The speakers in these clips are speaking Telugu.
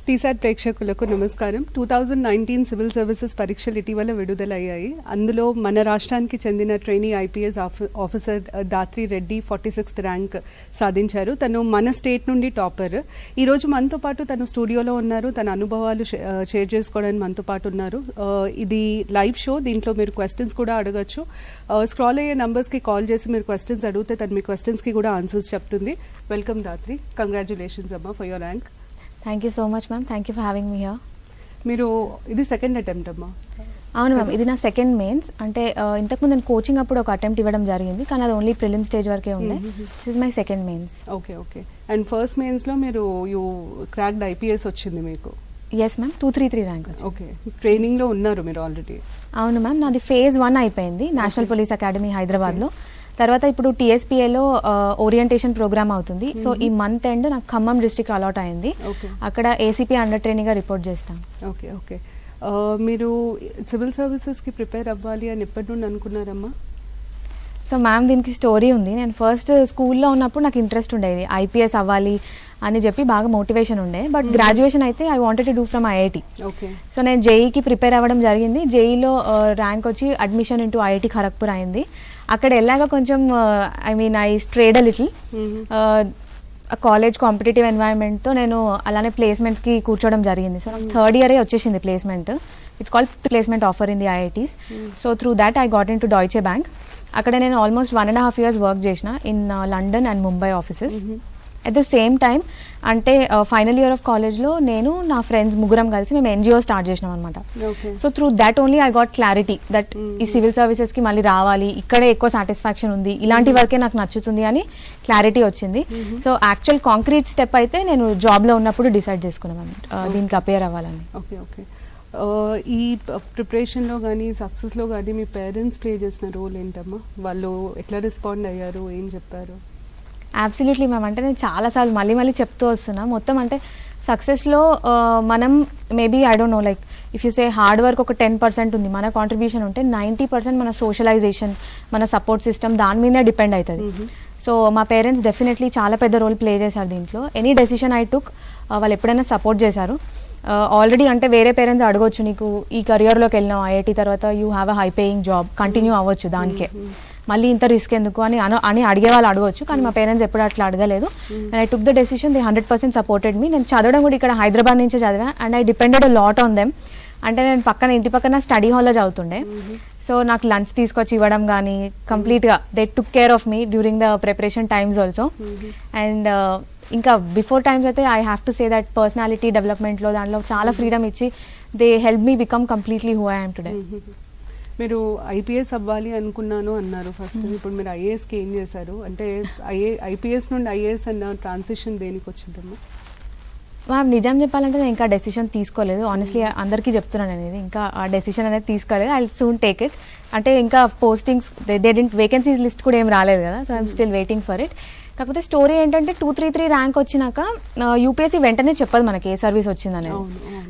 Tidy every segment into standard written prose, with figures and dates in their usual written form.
టీసాట్ ప్రేక్షకులకు నమస్కారం. 2019 సివిల్ సర్వీసెస్ పరీక్షలు ఇటీవల విడుదలయ్యాయి. అందులో మన రాష్ట్రానికి చెందిన trainee IPS officer Dhatri Reddy 46th rank సాధించారు. తను మన స్టేట్ నుండి టాపర్. ఈరోజు మనతో పాటు తను స్టూడియోలో ఉన్నారు. తన అనుభవాలు షేర్ చేసుకోవడానికి మనతో పాటు ఉన్నారు. ఇది లైవ్ షో, దీంట్లో మీరు క్వశ్చన్స్ కూడా అడగచ్చు. స్క్రాల్ అయ్యే నంబర్స్కి కాల్ చేసి మీరు క్వశ్చన్స్ అడిగితే తను మీ క్వశ్చన్స్కి కూడా ఆన్సర్స్ చెప్తుంది. వెల్కమ్ దాత్రి, కంగ్రాచులేషన్స్ అమ్మా for your rank. Thank you so much ma'am, thank you for having me here. మీరు ఇది సెకండ్ అటెంప్ట్ అమ్మా? అవును మ్యామ్, ఇది నా సెకండ్ మెయిన్స్. అంటే ఇంతకుముందు నేను కోచింగ్ అప్పుడు ఒక అటెంప్ట్ ఇవ్వడం జరిగింది, కానీ అది ఓన్లీ ప్రిలిమ్ స్టేజ్ వరకే ఉండే. This is my second mains. Okay okay. And first మెయిన్స్లో మీరు యూ క్రాక్డ్ ఐపీఎస్ వచ్చింది మీకు? Yes ma'am, 233 rank. ఓకే, ట్రైనింగ్లో ఉన్నారు మీరు ఆల్రెడీ? అవును మ్యామ్, నాది phase 1 అయిపోయింది నేషనల్ పోలీస్ అకాడమీ హైదరాబాద్లో. తర్వాత ఇప్పుడు టీఎస్పీఏలో ఓరియంటేషన్ ప్రోగ్రామ్ అవుతుంది. సో ఈ మంత్ ఎండ్ నాకు ఖమ్మం డిస్ట్రిక్ట్ అలాట్ అయింది. అక్కడ ఏసీపీ అండర్ ట్రైనింగ్గా రిపోర్ట్ చేస్తాం. Okay okay. మీరు సివిల్ సర్వీసెస్కి ప్రిపేర్ అవ్వాలి అని ఎప్పటి నుండి అనుకున్నారమ్మా? సో మ్యామ్, దీనికి స్టోరీ ఉంది. నేను ఫస్ట్ స్కూల్లో ఉన్నప్పుడు నాకు ఇంట్రెస్ట్ ఉండేది ఐపీఎస్ అవ్వాలి అని చెప్పి, బాగా మోటివేషన్ ఉండే. బట్ గ్రాడ్యుయేషన్ అయితే I wanted to do from IIT. Okay. So నేను జేఈకి ప్రిపేర్ అవ్వడం జరిగింది. జేఈలో ర్యాంక్ వచ్చి అడ్మిషన్ ఇంటూ ఐఐటి ఖరగ్పూర్ అయింది. అక్కడ వెళ్ళాక కొంచెం I strayed a little. College competitive ఎన్వైరన్మెంట్తో నేను అలానే ప్లేస్మెంట్స్కి కూర్చోవడం జరిగింది. సో నాకు థర్డ్ ఇయరే వచ్చేసింది placement. It's called placement offer in the IITs. So through that I got in to Deutsche bank. అక్కడ నేను ఆల్మోస్ట్ 1.5 years వర్క్ చేసిన in London and Mumbai offices. At the same time అంటే ఫైనల్ ఇయర్ ఆఫ్ కాలేజ్లో నేను నా ఫ్రెండ్స్ ముగ్గురం కలిసి మేము ఎన్జిఓ స్టార్ట్ చేసినాం అనమాట. So through that only I got clarity that ఈ సివిల్ సర్వీసెస్కి మళ్ళీ రావాలి, ఇక్కడే ఎక్కువ సాటిస్ఫాక్షన్ ఉంది, ఇలాంటి వర్కే నాకు నచ్చుతుంది అని క్లారిటీ వచ్చింది. సో యాక్చువల్ కాంక్రీట్ స్టెప్ అయితే నేను జాబ్లో ఉన్నప్పుడు డిసైడ్ చేసుకున్నాను దీనికి అపేర్ అవ్వాలని. Okay okay. ఈ ప్రిపరేషన్లో కానీ సక్సెస్లో కానీ మీ పేరెంట్స్ ప్లే చేసిన రోల్ ఏంటమ్మా? వాళ్ళు ఎట్లా రెస్పాండ్ అయ్యారు, ఏం చెప్పారు? అబ్సల్యూట్లీ మ్యామ్, అంటే నేను చాలాసార్లు మళ్ళీ చెప్తూ వస్తున్నా. మొత్తం అంటే సక్సెస్లో మనం maybe I don't know, like if you say hard work ఒక 10% ఉంది, మన కాంట్రిబ్యూషన్ ఉంటే 90% మన సోషలైజేషన్, మన సపోర్ట్ సిస్టమ్ దాని మీదే డిపెండ్ అవుతుంది. సో మా పేరెంట్స్ డెఫినెట్లీ చాలా పెద్ద రోల్ ప్లే చేశారు దీంట్లో. ఎనీ డెసిషన్ ఐ టుక్ వాళ్ళు ఎప్పుడైనా సపోర్ట్ చేశారు. ఆల్రెడీ అంటే వేరే పేరెంట్స్ అడగొచ్చు, నీకు ఈ కెరియర్లోకి వెళ్ళినావు ఐఐటీ తర్వాత you have a high paying job, continue అవ్వచ్చు దానికే, మళ్ళీ ఇంత రిస్క్ ఎందుకు అని అడిగే వాళ్ళు అడగవచ్చు. కానీ మా పేరెంట్స్ ఎప్పుడు అట్లా అడగలేదు. And I took the decision, they 100% supported me. నేను చదవడం కూడా ఇక్కడ హైదరాబాద్ నుంచే చదివా and I depended a lot on them. అంటే నేను ఇంటి పక్కన స్టడీ హాల్లో చదువుతుండే. సో నాకు లంచ్ తీసుకొచ్చి ఇవ్వడం కానీ కంప్లీట్గా they took care of me during the preparation times also. And ఇంకా బిఫోర్ టైమ్స్ అయితే I have to say that personality డెవలప్మెంట్లో దాంట్లో చాలా ఫ్రీడమ్ ఇచ్చి they help me become completely who I am today. మీరు ఐపీఎస్ అవ్వాలి అనుకున్నాను అన్నారు ఫస్ట్. ఇప్పుడు మీరు ఐఏఎస్కి ఏం చేశారు? అంటే ఐపీఎస్ నుండి ఐఏఎస్ అన్న ట్రాన్సిషన్ దేనికి వచ్చిందమ్మా? మ్యామ్, నిజం చెప్పాలంటే నేను ఇంకా డెసిషన్ తీసుకోలేదు. ఆనెస్ట్లీ అందరికీ చెప్తున్నాను అనేది, ఇంకా ఆ డెసిషన్ అనేది తీసుకోలేదు. I soon take it. అంటే ఇంకా postings they didn't, vacancies list కూడా ఏం రాలేదు కదా. So I'm still waiting for it. కాకపోతే స్టోరీ ఏంటంటే 233 ర్యాంక్ వచ్చినాక యూపీఎస్సీ వెంటనే చెప్పదు మనకి ఏ సర్వీస్ వచ్చిందనేది.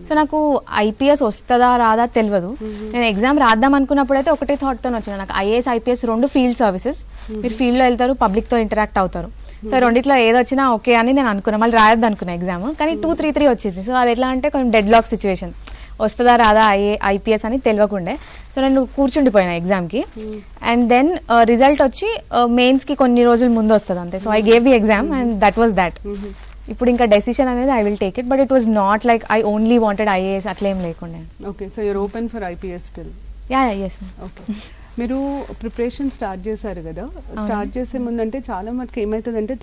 సో నాకు ఐపీఎస్ వస్తుందా రాదా తెలియదు. నేను ఎగ్జామ్ రాద్దాం అనుకున్నప్పుడు అయితే ఒకటే థాట్తో వచ్చిన, నాకు ఐఏఎస్ ఐపీఎస్ 2 ఫీల్డ్ సర్వీసెస్, మీరు ఫీల్డ్లో వెళ్తారు, పబ్లిక్తో ఇంటరాక్ట్ అవుతారు. సో రెండిట్లో ఏది వచ్చినా ఓకే అని నేను అనుకున్నాను. మళ్ళీ రాయొద్దు అనుకున్నా ఎగ్జామ్, కానీ 233 వచ్చింది. సో అది ఎట్లా అంటే కొంచెం డెడ్ లాక్ సిచ్యువేషన్, వస్తుందా రాదా ఐపీఎస్ అని తెలియకుండే. సో నేను కూర్చుండిపోయినా ఎగ్జామ్కి. అండ్ దెన్ రిజల్ట్ వచ్చి మెయిన్స్కి కొన్ని రోజుల ముందు వస్తుంది అంతే. So I gave the exam and that was that. ఇప్పుడు ఇంకా డెసిషన్ అనేది I will take it, but it was not like I only wanted IAS అట్లా ఏం లేకుండా. Okay, so your open for IPS still? Ya, yes. Okay. మీరు ప్రిపరేషన్ స్టార్ట్ చేశారు కదా, స్టార్ట్ చేసే ముందంటే చాలా మటుకు ఏమవుతుందంటే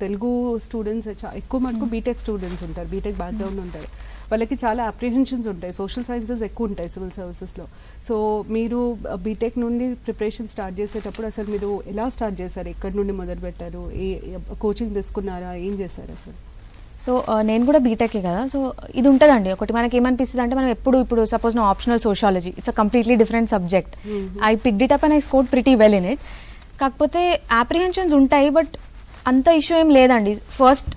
తెలుగు స్టూడెంట్స్ ఎక్కువ మటుకు బీటెక్ స్టూడెంట్స్ ఉంటారు, బీటెక్ బ్యాక్గ్రౌండ్ ఉంటారు. వాళ్ళకి చాలా అప్రిహెన్షన్స్ ఉంటాయి, సోషల్ సైన్సెస్ ఎక్కువ ఉంటాయి సివిల్ సర్వీసెస్లో. సో మీరు బీటెక్ నుండి ప్రిపరేషన్ స్టార్ట్ చేసేటప్పుడు అసలు మీరు ఎలా స్టార్ట్ చేశారు? ఎక్కడి నుండి మొదలు పెట్టారు? కోచింగ్ తీసుకున్నారా? ఏం చేశారు అసలు? సో నేను కూడా బీటెకే కదా. సో ఇది ఉంటుందండి ఒకటి, మనకి ఏమనిపిస్తుంది అంటే మనం ఇప్పుడు సపోజ్ నా optional sociology, it's a completely different subject. I picked it up and I scored pretty well in it. కాకపోతే అప్రిహెన్షన్స్ ఉంటాయి, బట్ అంత ఇష్యూ ఏం లేదండి. ఫస్ట్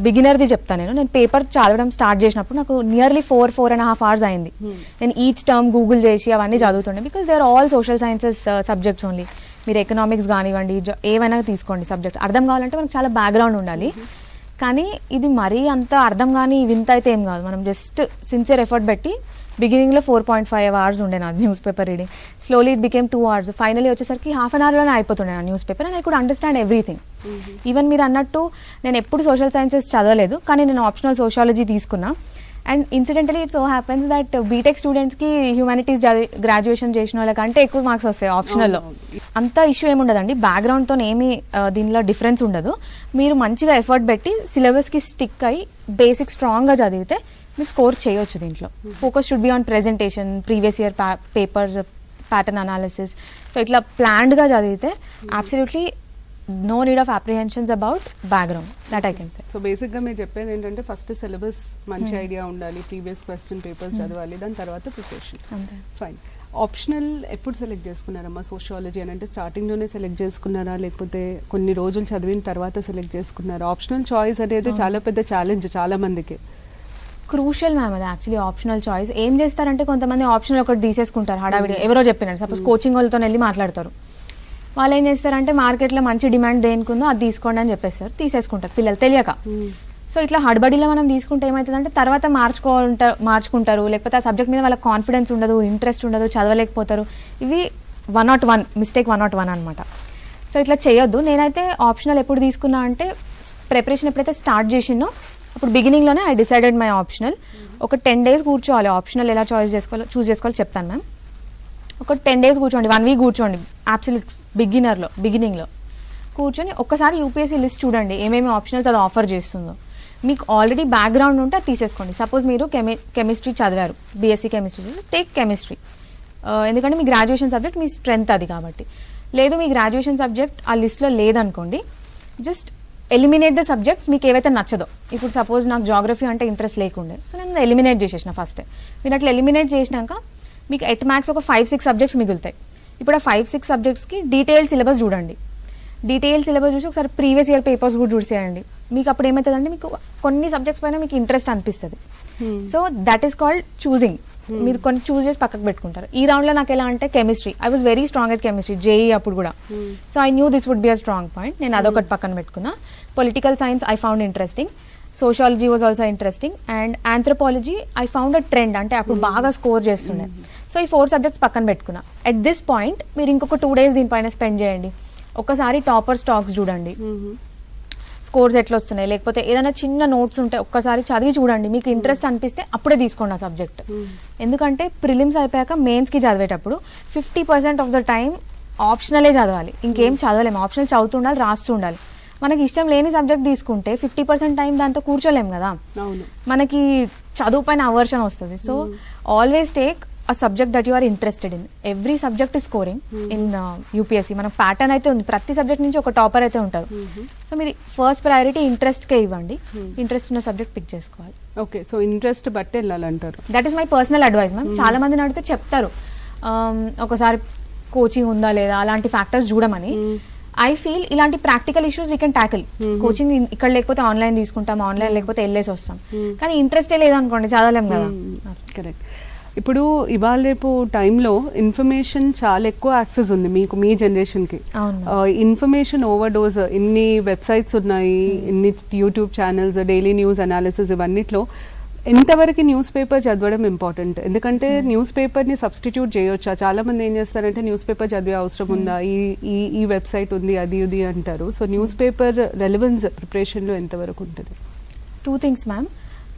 బిగినర్ది చెప్తాను నేను పేపర్ చదవడం స్టార్ట్ చేసినప్పుడు నాకు నియర్లీ 4.5 hours అయింది. నేను ఈచ్ టర్మ్ గూగుల్ చేసి అవన్నీ చదువుతుండే, because they are all social sciences subjects only. మీరు ఎకనామిక్స్ కానివ్వండి, ఏవైనా తీసుకోండి సబ్జెక్ట్స్ అర్థం కావాలంటే మనకు చాలా బ్యాక్గ్రౌండ్ ఉండాలి. కానీ ఇది మరీ అంత అర్థం కానీ వింత అయితే ఏం కాదు. మనం జస్ట్ సిన్సియర్ ఎఫర్ట్ పెట్టి బిగినింగ్లో 4.5 hours ఉండే నా news paper reading, slowly it became 2 hours, finally వచ్చేసరికి హాఫ్ అన్ అవర్లోనే అయిపోతుండే నా news paper. And I could understand everything. Even మీరు అన్నట్టు నేను ఎప్పుడు సోషల్ సైన్సెస్ చదవలేదు, కానీ నేను ఆప్షనల్ సోషాలజీ తీసుకున్నా. And incidentally it so happens that BTech స్టూడెంట్స్కి హ్యూమానిటీస్ గ్రాడ్యుయేషన్ చేసిన వాళ్ళకంటే ఎక్కువ మార్క్స్ వస్తాయి ఆప్షనల్లో. అంత ఇష్యూ ఏమి ఉండదండి, బ్యాక్గ్రౌండ్తో ఏమీ దీనిలో డిఫరెన్స్ ఉండదు. మీరు మంచిగా ఎఫర్ట్ పెట్టి సిలబస్కి స్టిక్ అయ్యి బేసిక్ స్ట్రాంగ్గా చదివితే మీరు స్కోర్ చేయొచ్చు. దీంట్లో focus should be on presentation, previous year papers, pattern analysis. So ఇట్లా ప్లాన్డ్గా చదివితే absolutely no need of apprehensions about background, that I can say. So బేసిక్గా మీరు చెప్పేది ఏంటంటే ఫస్ట్ సిలబస్ మంచి ఐడియా ఉండాలి, ప్రీవియస్ క్వశ్చన్ పేపర్స్ చదవాలి, దాని తర్వాత ప్రిపరేషన్. ఫైన్. ఆప్షనల్ ఎప్పుడు సెలెక్ట్ చేసుకున్నారమ్మా సోషియాలజీ అని? అంటే స్టార్టింగ్లోనే సెలెక్ట్ చేసుకున్నారా, లేకపోతే కొన్ని రోజులు చదివిన తర్వాత సెలెక్ట్ చేసుకున్నారా? ఆప్షనల్ చాయిస్ అనేది చాలా పెద్ద ఛాలెంజ్ చాలా మందికి. క్రూషియల్ మ్యామ్ అది యాక్చువల్లీ ఆప్షనల్ చాయిస్. ఏం చేస్తారంటే కొంతమంది ఆప్షనల్ ఒకటి తీసేసుకుంటారు హడావిడి, ఎవరో చెప్పినారు, సపోజ్ కోచింగ్ వాళ్ళతో వెళ్ళి మాట్లాడతారు. వాళ్ళు ఏం చేస్తారంటే మార్కెట్లో మంచి డిమాండ్ దేనికుందో అది తీసుకోండి అని చెప్పేస్తారు, తీసేసుకుంటారు పిల్లలు తెలియక. సో ఇట్లా హడబడిలో మనం తీసుకుంటే ఏమవుతుందంటే తర్వాత మార్చుకుంటారు, లేకపోతే ఆ సబ్జెక్ట్ మీద వాళ్ళకి కాన్ఫిడెన్స్ ఉండదు, ఇంట్రెస్ట్ ఉండదు, చదవలేకపోతారు. ఇవి 101 మిస్టేక్ 101 అనమాట. సో ఇట్లా చేయొద్దు. నేనైతే ఆప్షనల్ ఎప్పుడు తీసుకున్నా అంటే ప్రిపరేషన్ ఎప్పుడైతే స్టార్ట్ చేసినో అప్పుడు బిగినింగ్లోనే ఐ డిసైడెడ్ మై ఆప్షనల్. ఒక 10 days కూర్చోవాలి, ఆప్షనల్ ఎలా చూస్ చేసుకోవాలో చెప్తాను మ్యామ్. ఒక 10 days కూర్చోండి, 1 week కూర్చోండి, అబ్సల్యూట్ బిగినింగ్లో కూర్చొని ఒక్కసారి యూపీఎస్సీ లిస్ట్ చూడండి, ఏమేమి ఆప్షనల్స్ అది ఆఫర్ చేస్తుందో. మీకు ఆల్రెడీ బ్యాక్గ్రౌండ్ ఉంటే అది తీసేసుకోండి. సపోజ్ మీరు కెమిస్ట్రీ చదివారు, బీఎస్సీ కెమిస్ట్రీ, టేక్ కెమిస్ట్రీ, ఎందుకంటే మీ గ్రాడ్యుయేషన్ సబ్జెక్ట్ మీ స్ట్రెంత్ అది కాబట్టి. లేదు మీ గ్రాడ్యుయేషన్ సబ్జెక్ట్ ఆ లిస్ట్లో లేదనుకోండి, జస్ట్ ఎలిమినేట్ ద సబ్జెక్ట్స్ మీకు ఏవైతే నచ్చదో. ఇప్పుడు సపోజ్ నాకు జాగ్రఫీ అంటే ఇంట్రెస్ట్ లేకుండే, సో నేను ఎలిమినేట్ చేసేసిన ఫస్ట్. మీరు అట్లా ఎలిమినేట్ చేసినాక మీకు ఎట్ మ్యాక్స్ ఒక 5-6 సబ్జెక్ట్స్ మిగులుతాయి. ఇప్పుడు ఆ 5-6 సబ్జెక్ట్స్కి డీటెయిల్డ్ సిలబస్ చూడండి. డీటెయిల్డ్ సిలబస్ చూసి ఒకసారి ప్రీవియస్ ఇయర్ పేపర్స్ కూడా చూసేయండి. మీకు అప్పుడు ఏమవుతుందంటే మీకు కొన్ని సబ్జెక్ట్స్ పైన మీకు ఇంట్రెస్ట్ అనిపిస్తుంది. So that is called choosing. మీరు కొన్ని చూస్ చేసి పక్కకు పెట్టుకుంటారు. ఈ రౌండ్లో నాకు ఎలా అంటే chemistry, I was very strong at chemistry, JEE అప్పుడు కూడా. So I knew this would be a strong point, నేను అదొకటి పక్కన పెట్టుకున్నా. Political science I found interesting, sociology was also interesting, and anthropology I found a trend, అంటే అప్పుడు బాగా స్కోర్ చేస్తుండే. సో ఈ 4 సబ్జెక్ట్స్ పక్కన పెట్టుకున్నా. ఎట్ దిస్ పాయింట్ మీరు ఇంకొక 2 days దీనిపైన స్పెండ్ చేయండి. ఒకసారి టాపర్ స్టాక్స్ చూడండి, స్కోర్స్ ఎట్లా వస్తున్నాయి, లేకపోతే ఏదైనా చిన్న నోట్స్ ఉంటే ఒక్కసారి చదివి చూడండి. మీకు ఇంట్రెస్ట్ అనిపిస్తే అప్పుడే తీసుకోండి ఆ సబ్జెక్ట్. ఎందుకంటే ప్రిలిమ్స్ అయిపోయాక మెయిన్స్కి చదివేటప్పుడు 50% ఆఫ్ ద టైం ఆప్షనలే చదవాలి, ఇంకేం చదవలేము. ఆప్షనల్ చదువుతుండాలి, రాస్తూ ఉండాలి. మనకి ఇష్టం లేని సబ్జెక్ట్ తీసుకుంటే 50% టైం దాంతో కూర్చోలేము కదా, మనకి చదువు పైన అవర్షన్ వస్తుంది. So always take a subject that you are interested in. Every subject is scoring in UPSC. మన ప్యాటర్న్ అయితే ఉంది, ప్రతి సబ్జెక్ట్ నుంచి ఒక టాపర్ అయితే ఉంటారు. సో మీరు ఫస్ట్ ప్రయారిటీ ఇంట్రెస్ట్కే ఇవ్వండి, ఇంట్రెస్ట్ ఉన్న సబ్జెక్ట్ పిక్ చేసుకోవాలి. ఓకే, సో ఇంట్రెస్ట్ బట్టి వెళ్ళాలంటారు. That is my personal advice ma'am. చాలా మందిని అడిగితే చెప్తారు ఒకసారి కోచింగ్ ఉందా లేదా అలాంటి ఫ్యాక్టర్స్ చూడమని. ఐ ఫీల్ ఇలాంటి practical issues we can tackle. Coaching ఇక్కడ లేకపోతే ఆన్లైన్ తీసుకుంటాం, ఆన్లైన్ లేకపోతే వెళ్ళేసి వస్తాం, కానీ ఇంట్రెస్టే లేదనుకోండి చదవలేం కదా. కరెక్ట్. ఇప్పుడు ఇవాళ రేపు టైంలో ఇన్ఫర్మేషన్ చాలా ఎక్కువ యాక్సెస్ ఉంది మీకు, మీ జనరేషన్కి. ఇన్ఫర్మేషన్ ఓవర్ డోస్, ఇన్ని వెబ్సైట్స్ ఉన్నాయి, ఇన్ని YouTube channels, daily news analysis, ఇవన్నిట్లో ఎంతవరకు న్యూస్ పేపర్ చదవడం ఇంపార్టెంట్? ఎందుకంటే న్యూస్ పేపర్ని సబ్స్టిట్యూట్ చేయొచ్చా? చాలా మంది ఏం చేస్తారంటే న్యూస్ పేపర్ చదివే అవసరం ఉందా, ఈ వెబ్సైట్ ఉంది, అది ఇది అంటారు. సో న్యూస్ పేపర్ రెలవెన్స్ ప్రిపరేషన్లో ఎంతవరకు ఉంటుంది? 2 things మ్యామ్.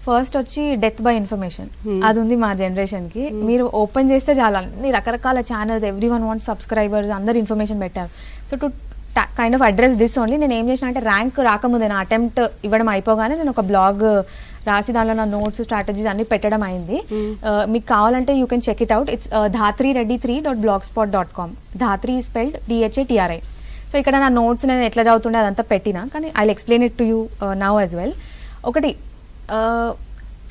ఫస్ట్ వచ్చి డెత్ బై ఇన్ఫర్మేషన్, అది ఉంది మా జనరేషన్కి. మీరు ఓపెన్ చేస్తే చాలా అన్ని రకరకాల channels, every one want subscribers, అందరు ఇన్ఫర్మేషన్ పెట్టారు. So to kind of address this only నేను ఏం చేసిన అంటే ర్యాంక్ రాకముందే నా అటెంప్ట్ ఇవ్వడం అయిపోగానే నేను ఒక బ్లాగ్ రాసి దానిలో నా నోట్స్, స్ట్రాటజీస్ అన్ని పెట్టడం అయింది. మీకు కావాలంటే you can check it out. It's dhatrireddy3.blogspot.com. Dhatri spelled DHATRI. So ఇక్కడ నా నోట్స్ నేను ఎట్లా చదువుతుండే అదంతా పెట్టినా, కానీ I will explain it to you now as well. ఒకటి,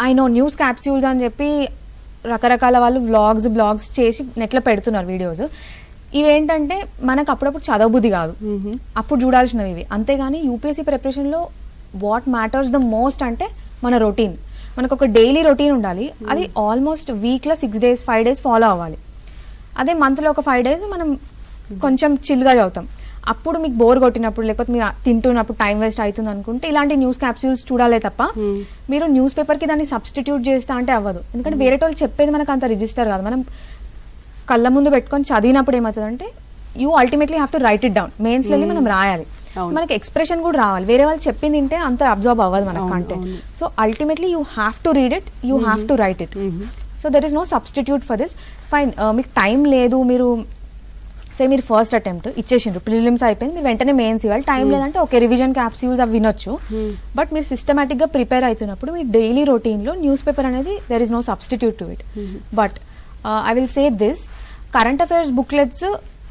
ఐ నో న్యూస్ క్యాప్స్యూల్స్ అని చెప్పి రకరకాల వాళ్ళు బ్లాగ్స్ చేసి నెట్లో పెడుతున్నారు వీడియోస్. ఇవేంటంటే మనకు అప్పుడప్పుడు చదవబుద్ధి కాదు, అప్పుడు చూడాల్సినవి ఇవి. అంతేగాని యూపీఎస్సీ ప్రిపరేషన్లో వాట్ మ్యాటర్స్ ద మోస్ట్ అంటే మన రొటీన్. మనకు ఒక డైలీ రొటీన్ ఉండాలి, అది ఆల్మోస్ట్ వీక్లో 6 days 5 days ఫాలో అవ్వాలి. అదే మంత్లో ఒక 5 days మనం కొంచెం చిల్గా చదువుతాం. అప్పుడు మీకు బోర్ కొట్టినప్పుడు లేకపోతే మీరు తింటున్నప్పుడు టైం వేస్ట్ అవుతుంది అనుకుంటే ఇలాంటి న్యూస్ క్యాప్సూల్స్ చూడాలే తప్ప మీరు న్యూస్ పేపర్కి దాన్ని సబ్స్టిట్యూట్ చేస్తా అంటే అవ్వదు. ఎందుకంటే వేరే వాళ్ళు చెప్పేది మనకు అంత రిజిస్టర్ కాదు. మనం కళ్ళ ముందు పెట్టుకొని చదివినప్పుడు ఏమవుతుందంటే you ultimately have to write it down. మెయిన్స్లో వెళ్ళి మనం రాయాలి, మనకి ఎక్స్ప్రెషన్ కూడా రావాలి. వేరే వాళ్ళు చెప్పింది తింటే అంత అబ్జర్వ్ అవ్వదు మనకు content. So ultimately you have to read it, you have to write it. So there is no substitute for this. Fine, మీకు టైం లేదు, మీరు మీరు ఫస్ట్ అటెంప్ట్ ఇచ్చేసిండ్రు, ప్రిలిమ్స్ అయిపోయింది, మీరు వెంటనే మెయిన్స్ ఇవ్వాలి. టైం లేదంటే ఓకే రివిజన్ క్యాప్సూల్స్ అవి వినొచ్చు. బట్ మీరు సిస్టమేటిక్గా ప్రిపేర్ అవుతున్నప్పుడు మీ డైలీ రొటీన్లో న్యూస్ పేపర్ అనేది there is no substitute to it. But I will say this, current affairs booklets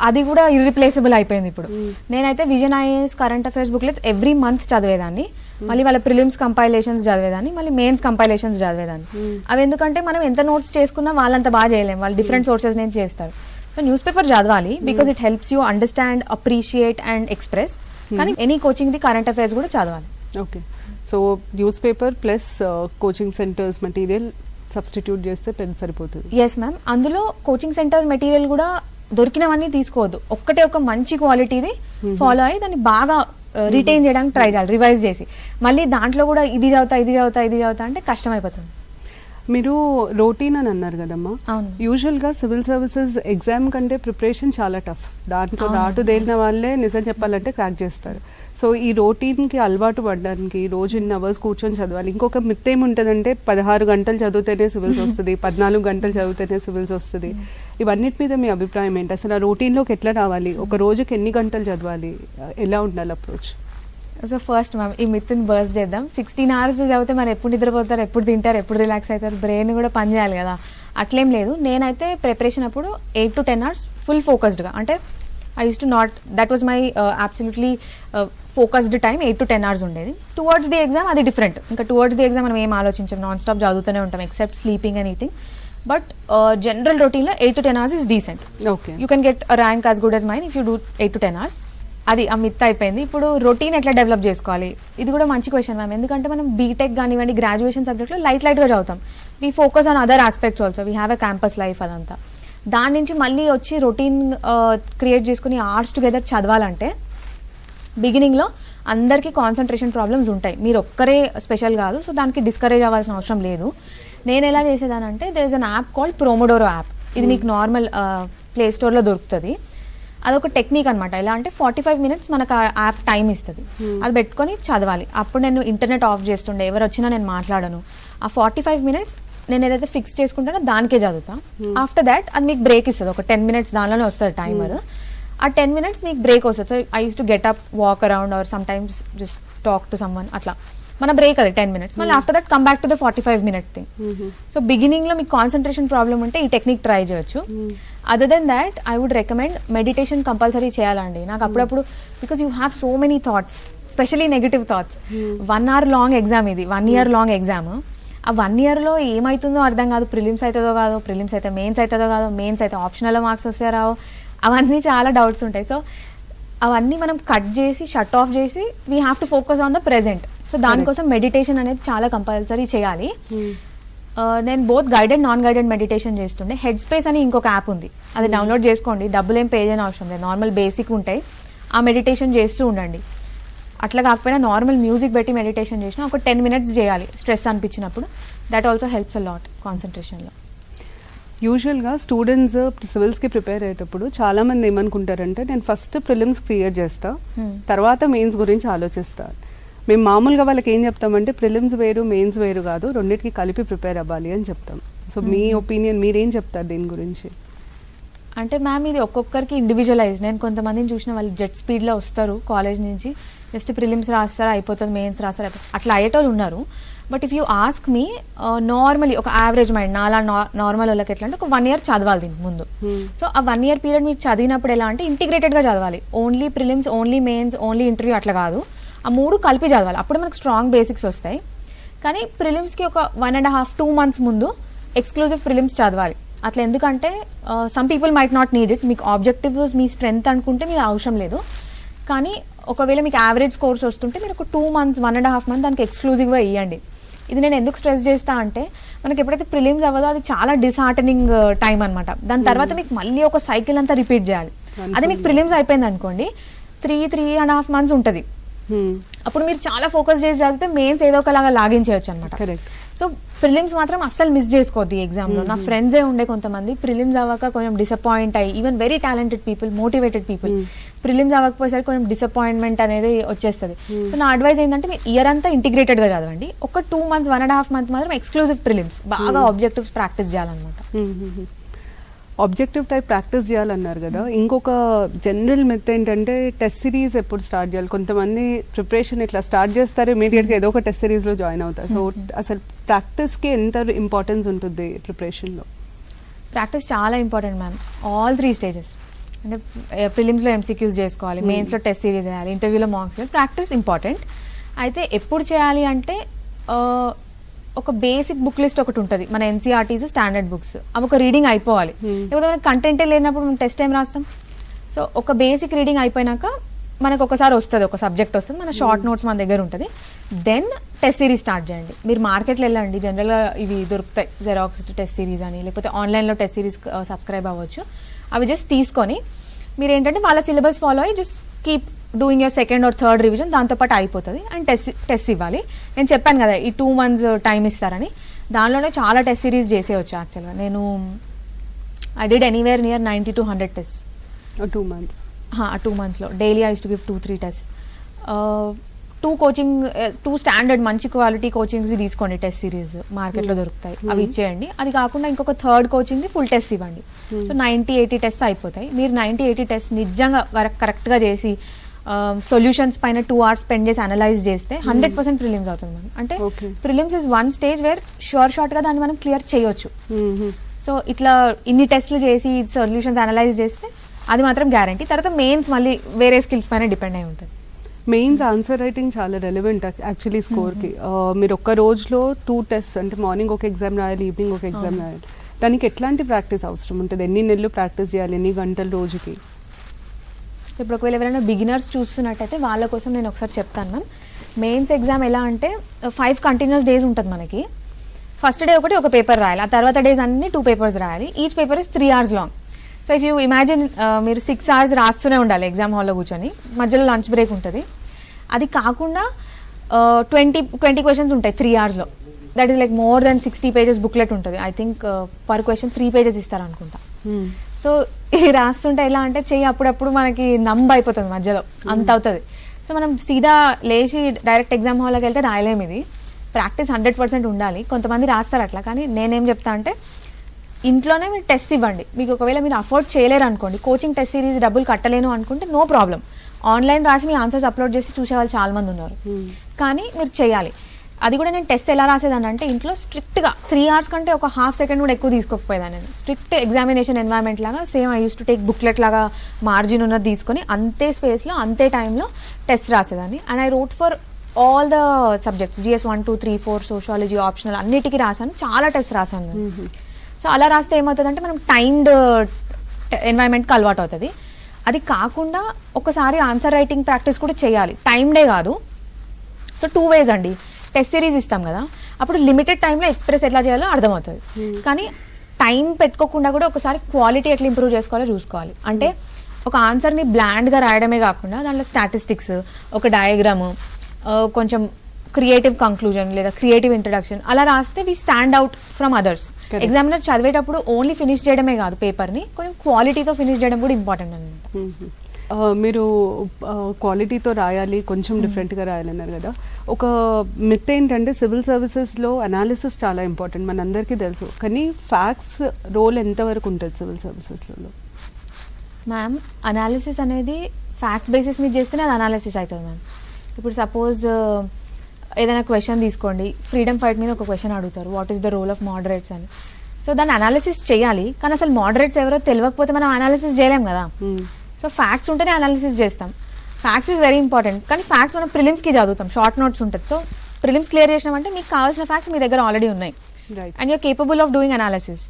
అది కూడా ఇర్రిప్లేసబుల్ అయిపోయింది ఇప్పుడు. నేనైతే Vision IAS current affairs booklets every month చదివేదాన్ని, మళ్ళీ వాళ్ళ ప్రిలిమ్స్ కంపైలేషన్స్ చదివేదాన్ని, మళ్ళీ మెయిన్స్ కంపైలేషన్స్ చదివేదాన్ని. అవి ఎందుకంటే మనం ఎంత నోట్స్ చేసుకున్నా వాళ్ళంత బాగా చేయలేము, వాళ్ళు డిఫరెంట్ సోర్సెస్ నుంచి చేస్తారు. సో న్యూస్ పేపర్ చదవాలి because it helps you understand, appreciate and express. కానీ any coaching the current affairs కూడా చదవాలి. Okay, so news paper plus coaching centres material substitute చేస్తే పెద్ద సరిపోతుంది. ఎస్ మ్యామ్, అందులో కోచింగ్ సెంటర్ మెటీరియల్ కూడా దొరికినవన్నీ తీసుకోవద్దు, ఒక్కటే ఒక మంచి క్వాలిటీది ఫాలో అయ్యి దాన్ని బాగా రిటైన్ చేయడానికి ట్రై చేయాలి, రివైజ్ చేసి. మళ్ళీ దాంట్లో కూడా ఇది చదువుతా అంటే కష్టం అయిపోతుంది. మీరు రొటీన్ అని అన్నారు కదమ్మా, అవును. యూజువల్గా సివిల్ సర్వీసెస్ ఎగ్జామ్ కంటే ప్రిపరేషన్ చాలా టఫ్. దాంట్లో దాటు తేలిన వాళ్ళే నిజం చెప్పాలంటే క్రాక్ చేస్తారు. సో ఈ రొటీన్కి అలవాటు పడడానికి రోజు ఇన్ని అవర్స్ కూర్చొని చదవాలి. ఇంకొక మిత్ ఏముంటుందంటే 16 గంటలు చదివితేనే సివిల్స్ వస్తుంది, 14 గంటలు చదివితేనే సివిల్స్ వస్తుంది. ఇవన్నిటి మీద మీ అభిప్రాయం ఏంటి? అసలు ఆ రొటీన్లోకి ఎట్లా రావాలి? ఒక రోజుకి ఎన్ని గంటలు చదవాలి? ఎలా ఉండాలి అప్రోచ్? సో ఫస్ట్ మ్యామ్ ఈ మిత్ని బర్స్ చేద్దాం. 16 hours చదివితే మరి ఎప్పుడు నిద్రపోతారు, ఎప్పుడు తింటారు, ఎప్పుడు రిలాక్స్ అవుతారు, బ్రెయిన్ కూడా పని చేయాలి కదా. అట్లేం లేదు. నేనైతే ప్రిపరేషన్ అప్పుడు 8 to 10 hours ఫుల్ ఫోకస్డ్గా, అంటే I use to not, that was my absolutely focused time 8 to 10 hours ఉండేది. టువర్డ్స్ ది ఎగ్జామ్ అది డిఫరెంట్. ఇంకా టువర్డ్స్ ది ఎగ్జామ్ మనం ఏం ఆలోచించాం, నాన్ స్టాప్ చదువుతూనే ఉంటాం except sleeping and eating. But general రొటీన్లో 8 to 10 hours is decent. Okay, you can get rank as good as mine if you do 8 to 10 hours. అది ఆ మిత్ అయిపోయింది. ఇప్పుడు రొటీన్ ఎట్లా డెవలప్ చేసుకోవాలి, ఇది కూడా మంచి క్వశ్చన్ మ్యామ్. ఎందుకంటే మనం బీటెక్ కానివ్వండి, గ్రాడ్యుయేషన్ సబ్జెక్ట్లో లైట్గా చదువుతాం. We focus on other aspects also, we have a campus life అదంతా. దాని నుంచి మళ్ళీ వచ్చి రొటీన్ క్రియేట్ చేసుకుని అవర్స్ టుగెదర్ చదవాలంటే బిగినింగ్లో అందరికీ కాన్సన్ట్రేషన్ ప్రాబ్లమ్స్ ఉంటాయి, మీరు ఒక్కరే స్పెషల్ కాదు. సో దానికి డిస్కరేజ్ అవ్వాల్సిన అవసరం లేదు. నేను ఎలా చేసేదానంటే there is an app called Pomodoro app. ఇది మీకు నార్మల్ ప్లే స్టోర్లో దొరుకుతుంది. అదొక టెక్నిక్ అనమాట. ఎలా అంటే 45 minutes మనకు ఆ యాప్ టైం ఇస్తుంది, అది పెట్టుకొని చదవాలి. అప్పుడు నేను ఇంటర్నెట్ ఆఫ్ చేస్తుండే, ఎవరు వచ్చినా నేను మాట్లాడను. ఆ 45 minutes నేను ఏదైతే ఫిక్స్ చేసుకుంటానో దానికే చదువుతా. ఆఫ్టర్ దాట్ అది మీకు బ్రేక్ ఇస్తుంది, ఒక 10 minutes దానిలోనే వస్తుంది టైమర్. ఆ 10 minutes మీకు బ్రేక్ వస్తుంది. So I use to get up, walk around or sometimes just talk to someone, అట్లా మన బ్రేక్ అది 10 minutes. మళ్ళీ after that come back to the 45-minute thing. So బిగినింగ్లో మీకు కాన్సన్ట్రేషన్ ప్రాబ్లం ఉంటే ఈ టెక్నిక్ ట్రై చేయొచ్చు. Other than that I would recommend meditation compulsory చేయాలండి. నాకు అప్పుడప్పుడు because you have so many thoughts, specially negative thoughts. 1 hour long exam ఇది, 1 year లాంగ్ ఎగ్జామ్. ఆ 1 yearలో ఏమవుతుందో అర్థం కాదు. ప్రిలిమ్స్ అవుతుందో కాదో, ప్రిలిమ్స్ అయితే మెయిన్స్ అవుతుందో కాదో, మెయిన్స్ అయితే ఆప్షనల్ మార్క్స్ వస్తే రావో, అవన్నీ చాలా డౌట్స్ ఉంటాయి. సో అవన్నీ మనం కట్ చేసి, షట్ ఆఫ్ చేసి we have to focus on the present. So దానికోసం మెడిటేషన్ అనేది చాలా కంపల్సరీ చేయాలి. నేను both guided, non guided meditation చేస్తుండే. హెడ్ స్పేస్ అని ఇంకొక యాప్ ఉంది, అది డౌన్లోడ్ చేసుకోండి. డబ్బులు ఏం పే చేయని అవసరం లేదు, నార్మల్ బేసిక్ ఉంటాయి. ఆ మెడిటేషన్ చేస్తూ ఉండండి. అట్లా కాకపోయినా నార్మల్ మ్యూజిక్ పెట్టి మెడిటేషన్ చేసినా ఒక 10 minutes చేయాలి స్ట్రెస్ అనిపించినప్పుడు. That also helps a lot కాన్సన్ట్రేషన్లో. యూజువల్గా స్టూడెంట్స్ సివిల్స్కి ప్రిపేర్ అయ్యేటప్పుడు చాలామంది ఏమనుకుంటారంటే నేను ఫస్ట్ ప్రిలిమ్స్ క్లియర్ చేస్తా, తర్వాత మెయిన్స్ గురించి ఆలోచిస్తా. మేము మామూలుగా వాళ్ళకి ఏం చెప్తామంటే ప్రిలిమ్స్ వేరు, మెయిన్స్ వేరు కాదు, రెండింటికి కలిపి ప్రిపేర్ అవ్వాలి అని చెప్తాం. సో మీ ఒపీనియన్, మీరేం చెప్తారు దీని గురించి? అంటే మ్యామ్ ఇది ఒక్కొక్కరికి ఇండివిజువలైజ్. నేను కొంతమందిని చూసిన వాళ్ళు జెట్ స్పీడ్లో వస్తారు కాలేజ్ నుంచి, జస్ట్ ప్రిలిమ్స్ రాస్తారా అయిపోతుంది, మెయిన్స్ రాస్తారా అట్లా అయ్యేటోళ్ళు ఉన్నారు. But if you ask me, normally ఒక యావరేజ్ మైండ్ నాలా నార్మల్ వాళ్ళకి ఎట్లా అంటే ఒక 1 year చదవాలి దీనికి ముందు. సో ఆ 1 year పీరియడ్ మీరు చదివినప్పుడు ఎలా అంటే ఇంటిగ్రేటెడ్గా చదవాలి. Only prelims, only mains, only interview అట్లా కాదు, ఆ 3 కలిపి చదవాలి. అప్పుడు మనకు స్ట్రాంగ్ బేసిక్స్ వస్తాయి. కానీ ప్రిలిమ్స్కి ఒక 1.5-2 months ముందు ఎక్స్క్లూజివ్ ప్రిలిమ్స్ చదవాలి. అట్లా ఎందుకంటే some people might not need it. మీకు ఆబ్జెక్టివ్స్ మీ స్ట్రెంగ్త్ అనుకుంటే మీరు అవసరం లేదు. కానీ ఒకవేళ మీకు యావరేజ్ స్కోర్స్ వస్తుంటే మీరు ఒక 2 months, 1.5 months దానికి ఎక్స్క్లూజివ్గా ఇవ్వండి. ఇది నేను ఎందుకు స్ట్రెస్ చేస్తా అంటే మనకి ఎప్పుడైతే ప్రిలిమ్స్ అవ్వదో అది చాలా డిస్హార్టనింగ్ టైం అనమాట. దాని తర్వాత మీకు మళ్ళీ ఒక సైకిల్ అంతా రిపీట్ చేయాలి. అది మీకు ప్రిలిమ్స్ అయిపోయింది అనుకోండి, 3.5 months ఉంటుంది. అప్పుడు మీరు చాలా ఫోకస్ చేసి చదివితే మెయిన్స్ ఏదో ఒకలాగా లాగించేయచ్చు అనమాట. సో ప్రిలిమ్స్ మాత్రం అస్సలు మిస్ చేసుకోవద్దు ఈ ఎగ్జామ్లో. నా ఫ్రెండ్సే ఉండే కొంతమంది ప్రిలిమ్స్ అవ్వక కొంచెం డిసప్పాయింట్ అయ్యి, even very talented people, motivated people, prelims అవ్వకపోయేసరికి కొంచెం డిసప్పాయింట్మెంట్ అనేది వచ్చేస్తుంది. సో నా అడ్వైస్ ఏంటంటే మీరు ఇయర్ అంతా ఇంటిగ్రేటెడ్గా చదవండి. ఒక 2 months 1.5 months మాత్రం ఎక్స్క్లూజివ్ ప్రిలిమ్స్, బాగా ఆబ్జెక్టివ్స్ ప్రాక్టీస్ చేయాలన్నమాట. ఆబ్జెక్టివ్ టైప్ ప్రాక్టీస్ చేయాలన్నారు కదా, ఇంకొక జనరల్ మిత్ ఏంటంటే టెస్ట్ సిరీస్ ఎప్పుడు స్టార్ట్ చేయాలి? కొంతమంది ప్రిపరేషన్ ఇట్లా స్టార్ట్ చేస్తారు, ఇమీడియట్గా ఏదో ఒక టెస్ట్ సిరీస్లో జాయిన్ అవుతారు. సో అసలు ప్రాక్టీస్కి ఎంత ఇంపార్టెన్స్ ఉంటుంది ప్రిపరేషన్లో? ప్రాక్టీస్ చాలా ఇంపార్టెంట్ మ్యామ్, ఆల్ 3 stages. అంటే ప్రిలిమ్స్లో MCQs చేసుకోవాలి, మెయిన్స్లో టెస్ట్ సిరీస్ చేయాలి, ఇంటర్వ్యూలో మార్క్స్ చేయాలి. Practice important. అయితే ఎప్పుడు చేయాలి అంటే ఒక బేసిక్ బుక్ లిస్ట్ ఒకటి ఉంటుంది మన NCERT's స్టాండర్డ్ బుక్స్, అవి ఒక రీడింగ్ అయిపోవాలి. లేకపోతే మనకి కంటెంటే లేనప్పుడు మనం టెస్ట్ ఏం రాస్తాం? సో ఒక బేసిక్ రీడింగ్ అయిపోయినాక మనకు ఒకసారి వస్తుంది, ఒక సబ్జెక్ట్ వస్తుంది, మన షార్ట్ నోట్స్ మన దగ్గర ఉంటుంది. దెన్ టెస్ట్ సిరీస్ స్టార్ట్ చేయండి. మీరు మార్కెట్లో వెళ్ళండి, జనరల్గా ఇవి దొరుకుతాయి, జెరాక్స్ టెస్ట్ సిరీస్ అని, లేకపోతే ఆన్లైన్లో టెస్ట్ సిరీస్ సబ్స్క్రైబ్ అవ్వచ్చు. అవి జస్ట్ తీసుకొని మీరు ఏంటంటే వాళ్ళ సిలబస్ ఫాలో అయ్యి just keep doing your 2nd or 3rd revision, దాంతోపాటు అయిపోతుంది. అండ్ టెస్ట్ ఇవ్వాలి. నేను చెప్పాను కదా ఈ 2 months టైం ఇస్తారని, దానిలోనే చాలా టెస్ట్ సిరీస్ చేసేయచ్చు. యాక్చువల్గా నేను I did anywhere near 90 to 100 test 2 months. 2 monthsలో daily I use to give 2-3 test. 2 standard మంచి క్వాలిటీ కోచింగ్స్ తీసుకోండి, టెస్ట్ సిరీస్ మార్కెట్లో దొరుకుతాయి, అవి ఇచ్చేయండి. అది కాకుండా ఇంకొక 3rd కోచింగ్ ఫుల్ టెస్ట్ ఇవ్వండి. సో 90-80 టెస్ట్ అయిపోతాయి. మీరు 90-80 టెస్ట్ నిజంగా కరెక్ట్గా చేసి సొల్యూషన్స్ పైన 2 hours స్పెండ్ చేసి అనలైజ్ చేస్తే 100% ప్రిలిమ్స్ అవుతుంది మనం. అంటే prelims is one stage where short గా దాన్ని మనం క్లియర్ చేయొచ్చు. సో ఇట్లా ఇన్ని టెస్ట్లు చేసి సొల్యూషన్స్ అనలైజ్ చేస్తే అది మాత్రం గ్యారంటీ. తర్వాత మెయిన్స్ మళ్ళీ వేరే స్కిల్స్ పైన డిపెండ్ అయి ఉంటుంది. మెయిన్స్ ఆన్సర్ రైటింగ్ చాలా రెలవెంట్ యాక్చువల్లీ స్కోర్కి. మీరు ఒక్క రోజులో 2 tests అంటే మార్నింగ్ ఒక ఎగ్జామ్ రాయాలి, ఈవినింగ్ ఒక ఎగ్జామ్ రాయాలి. దానికి ఎట్లాంటి ప్రాక్టీస్ అవసరం ఉంటుంది? ఎన్ని నెలలు ప్రాక్టీస్ చేయాలి, ఎన్ని గంటలు రోజుకి? సో ఇప్పుడు ఒకవేళ ఎవరైనా బిగినర్స్ చూస్తున్నట్టయితే వాళ్ళ కోసం నేను ఒకసారి చెప్తాను మ్యామ్. మెయిన్స్ ఎగ్జామ్ ఎలా అంటే 5 continuous days ఉంటుంది మనకి. ఫస్ట్ డే ఒక పేపర్ రాయాలి, ఆ తర్వాత డేస్ అన్ని 2 papers రాయాలి. Each paper is 3 hours long. So if you imagine మీరు 6 hours రాస్తూనే ఉండాలి ఎగ్జామ్ హాల్లో కూర్చొని, మధ్యలో లంచ్ బ్రేక్ ఉంటుంది. అది కాకుండా 20 questions ఉంటాయి 3 hours. That is like more than 60 pages booklet ఉంటుంది. I think per question 3 pages ఇస్తారు అనుకుంటా. సో ఇది రాస్తుంటే ఎలా అంటే చెయ్యి అప్పుడప్పుడు మనకి నంబ్ అయిపోతుంది మధ్యలో, అంత అవుతుంది. సో మనం సీదా లేచి డైరెక్ట్ ఎగ్జామ్ హాల్లోకి వెళ్తే రాయలేము. ఇది ప్రాక్టీస్ 100% ఉండాలి. కొంతమంది రాస్తారు అట్లా, కానీ నేనేం చెప్తా అంటే ఇంట్లోనే మీరు టెస్ట్ ఇవ్వండి. మీకు ఒకవేళ మీరు అఫోర్డ్ చేయలేరు అనుకోండి, కోచింగ్ టెస్ట్ సిరీస్ డబ్బులు కట్టలేను అనుకుంటే నో ప్రాబ్లం, ఆన్లైన్ రాసి మీ ఆన్సర్స్ అప్లోడ్ చేసి చూసేవాళ్ళు చాలా మంది ఉన్నారు. కానీ మీరు చేయాలి. అది కూడా నేను టెస్ట్ ఎలా రాసేదాన్ని అంటే ఇంట్లో స్ట్రిక్ట్గా 3 hours కంటే ఒక ½ second కూడా ఎక్కువ తీసుకోకపోయేదాన్ని. నేను స్ట్రిక్ట్ ఎగ్జామినేషన్ ఎన్వైర్న్మెంట్ లాగా same I use to take booklet లాగా మార్జిన్ ఉన్నది తీసుకొని అంతే స్పేస్లో అంతే టైంలో టెస్ట్ రాసేదాన్ని. And I wrote for all the subjects, GS 1, 2, 3, 4, sociology, optional అన్నిటికీ రాసాను, చాలా టెస్ట్ రాసాను. సో అలా రాస్తే ఏమవుతుందంటే మనం టైమ్డ్ ఎన్వైర్న్మెంట్కి అలవాటు అవుతుంది. అది కాకుండా ఒకసారి ఆన్సర్ రైటింగ్ ప్రాక్టీస్ కూడా చేయాలి, టైమ్డే కాదు. సో 2 ways అండి. టెస్ట్ సిరీస్ ఇస్తాం కదా, అప్పుడు లిమిటెడ్ టైంలో ఎక్స్ప్రెస్ ఎట్లా చేయాలో అర్థమవుతుంది. కానీ టైం పెట్టుకోకుండా కూడా ఒకసారి క్వాలిటీ ఎట్లా ఇంప్రూవ్ చేసుకోవాలో చూసుకోవాలి. అంటే ఒక ఆన్సర్ని బ్లాండ్గా రాయడమే కాకుండా దాంట్లో స్టాటిస్టిక్స్, ఒక డయాగ్రామ్, కొంచెం క్రియేటివ్ కంక్లూజన్ లేదా క్రియేటివ్ ఇంట్రడక్షన్ అలా రాస్తే we stand out from others. Examiner చదివేటప్పుడు ఓన్లీ ఫినిష్ చేయడమే కాదు పేపర్ని, కొంచెం క్వాలిటీతో ఫినిష్ చేయడం కూడా ఇంపార్టెంట్ అనమాట. మీరు క్వాలిటీతో రాయాలి, కొంచెం డిఫరెంట్గా రాయాలన్నారు కదా. ఒక మిత్ ఏంటంటే సివిల్ సర్వీసెస్లో అనాలిసిస్ చాలా ఇంపార్టెంట్, మనందరికీ తెలుసు. కానీ ఫ్యాక్ట్స్ రోల్ ఎంతవరకు ఉంటుంది సివిల్ సర్వీసెస్లో? మ్యామ్ అనాలిసిస్ అనేది ఫ్యాక్ట్స్ బేసిస్ మీద చేస్తేనే అది అనాలిసిస్ అవుతుంది మ్యామ్. ఇప్పుడు సపోజ్ ఏదైనా క్వశ్చన్ తీసుకోండి, ఫ్రీడమ్ ఫైట్ మీద ఒక క్వశ్చన్ అడుగుతారు, what is the role of moderates అని. సో దాన్ని అనాలిసిస్ చేయాలి, కానీ అసలు మోడరేట్స్ ఎవరో తెలియకపోతే మనం అనాలిసిస్ చేయలేం కదా. సో ఫ్యాక్ట్స్ ఉంటేనే అనాలిసిస్ చేస్తాం. ఫ్యాక్ట్స్ ఈజ్ వెరీ ఇంపార్టెంట్, కానీ ఫ్యాక్ట్స్ మనం ప్రిలిమ్స్కి చదువుతాం, షార్ట్ నోట్స్ ఉంటుంది. సో ప్రిలిమ్స్ క్లియర్ చేసినామంటే మీకు కావాల్సిన ఫ్యాక్ట్స్ మీ దగ్గర ఆల్రెడీ ఉన్నాయి, and you're capable of doing analysis.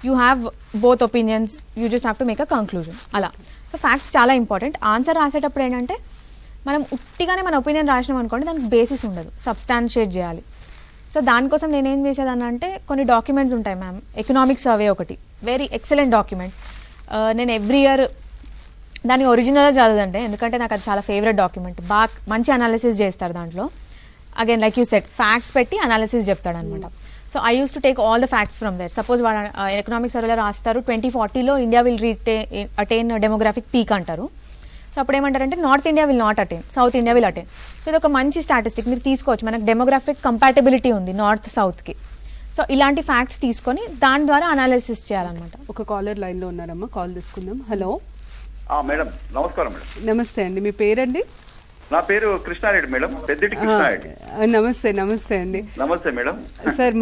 You have both opinions, you just have to make a conclusion అలా. సో ఫ్యాక్ట్స్ చాలా ఇంపార్టెంట్. ఆన్సర్ రాసేటప్పుడు ఏంటంటే మనం ఉట్టిగానే మన ఒపీనియన్ రాసినాం అనుకోండి, దానికి బేసిస్ ఉండదు, సబ్స్టాన్షియేట్ చేయాలి. సో దానికోసం నేనేం చేసేదాన్ని అంటే కొన్ని డాక్యుమెంట్స్ ఉంటాయి మ్యామ్. ఎకనామిక్ సర్వే ఒకటి వెరీ ఎక్సలెంట్ డాక్యుమెంట్. నేను ఎవ్రీ ఇయర్ దాని ఒరిజినల్ చదవదంటే, ఎందుకంటే నాకు అది చాలా ఫేవరెట్ డాక్యుమెంట్. బాగా మంచి అనాలిసిస్ చేస్తారు దాంట్లో. Again like you set facts పెట్టి అనాలిసిస్ చెప్తాడు అనమాట. So I use to take all the facts from there. Suppose వాళ్ళ ఎకనామిక్ సర్వేలో రాస్తారు 2040లో India will attain demographic peak అంటారు. సో అప్పుడు ఏమంటారంటే north India will not attain, south India will attain. So ఇది ఒక మంచి స్టాటిస్టిక్ మీరు తీసుకోవచ్చు. మనకు డెమోగ్రాఫిక్ కంపాటబిలిటీ ఉంది నార్త్ సౌత్కి. సో ఇలాంటి ఫ్యాక్ట్స్ తీసుకొని దాని ద్వారా అనాలిసిస్ చేయాలన్నమాట. ఒక కాలర్ లైన్లో ఉన్నారమ్మా, కాల్ తీసుకుందాం. హలో మేడం, నమస్కారం మేడం. నమస్తే అండి, మీ పేరండి? నా పేరు కృష్ణారెడ్డి మేడం, పెద్దిటి కృష్ణారెడ్డి. నమస్తే అండి. నమస్తే మేడం. సార్,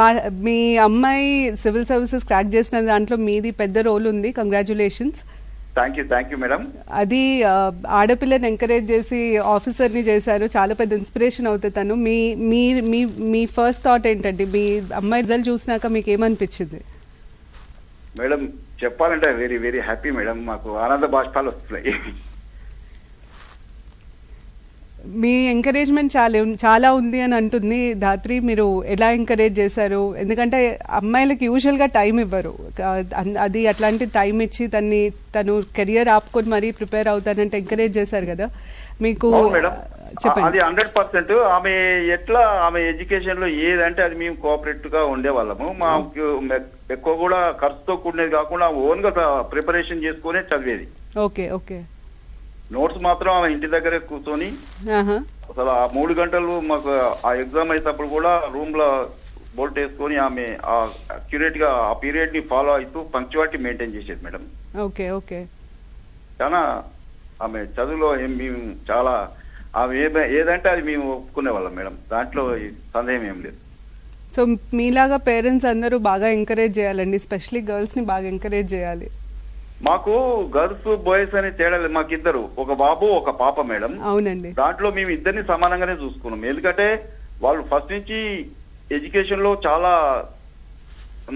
మీ అమ్మాయి సివిల్ సర్వీసెస్ క్రాక్ చేసిన దాంట్లో మీది పెద్ద రోల్ ఉంది. కంగ్రాచులేషన్స్. Thank you madam. అది ఆడపిల్లని ఎంకరేజ్ చేసి ఆఫీసర్ని చేశారు. చాలా పెద్ద ఇన్స్పిరేషన్ అవుతుంది తను. మీ ఫస్ట్ థాట్ ఏంటండి? మీ అమ్మాయి రిజల్ట్ చూసినాక మీకు ఏమనిపించింది? మేడం చెప్పాలంటే వెరీ వెరీ హ్యాపీ మేడం. మాకు ఆనంద బాష్పాలు వస్తున్నాయి. మీ ఎంకరేజ్మెంట్ చాలా ఉంది అని అంటుంది ధాత్రి. మీరు ఎలా ఎంకరేజ్ చేశారు? ఎందుకంటే అమ్మాయిలకు యూజువల్గా టైం ఇవ్వరు. అది అట్లాంటి టైం ఇచ్చి తను కెరియర్ ఆపుకొని మరీ ప్రిపేర్ అవుతానంటే ఎంకరేజ్ చేశారు కదా మీకు. చెప్పండి. అది 100%. ఆమె ఎట్లా ఆమె ఎడ్యుకేషన్ లో ఏదంటే అది మేము కోఆపరేటివ్ గా ఉండేవాళ్ళము. మాకు ఎక్కువ కూడా ఖర్చుతో కూడినది కాకుండా ఓన్ గా ప్రిపరేషన్ చేసుకునే చదివేది. Okay okay. నోట్స్ మాత్రం ఆమె ఇంటి దగ్గరే కూర్చొని అసలు ఆ 3 గంటలు మాకు ఆ ఎగ్జామ్ అయినప్పుడు కూడా రూమ్ లో బోల్ట్ వేసుకొని ఆమె అక్యురేట్ గా ఆ పీరియడ్ ని ఫాలో అవుతూ పంక్చువాలిటీ మెయింటైన్ చేసేది మేడం. Okay okay. చాలా ఆమె చదువులో మేము చాలా ఆమె ఏదంటే అది మేము ఒప్పుకునే వాళ్ళం మేడం. దాంట్లో సందేహం ఏం లేదు. సో మీలాగా పేరెంట్స్ అందరూ బాగా ఎంకరేజ్ చేయాలండి, స్పెషల్లీ గర్ల్స్ ని బాగా ఎంకరేజ్ చేయాలి. మాకు గర్ల్స్ బాయ్స్ అని తేడా లేదు. మాకిద్దరు, ఒక బాబు ఒక పాప మేడం. అవునండి. దాంట్లో మేము ఇద్దరిని సమానంగానే చూసుకున్నాం. ఎందుకంటే వాళ్ళు ఫస్ట్ నుంచి ఎడ్యుకేషన్ లో చాలా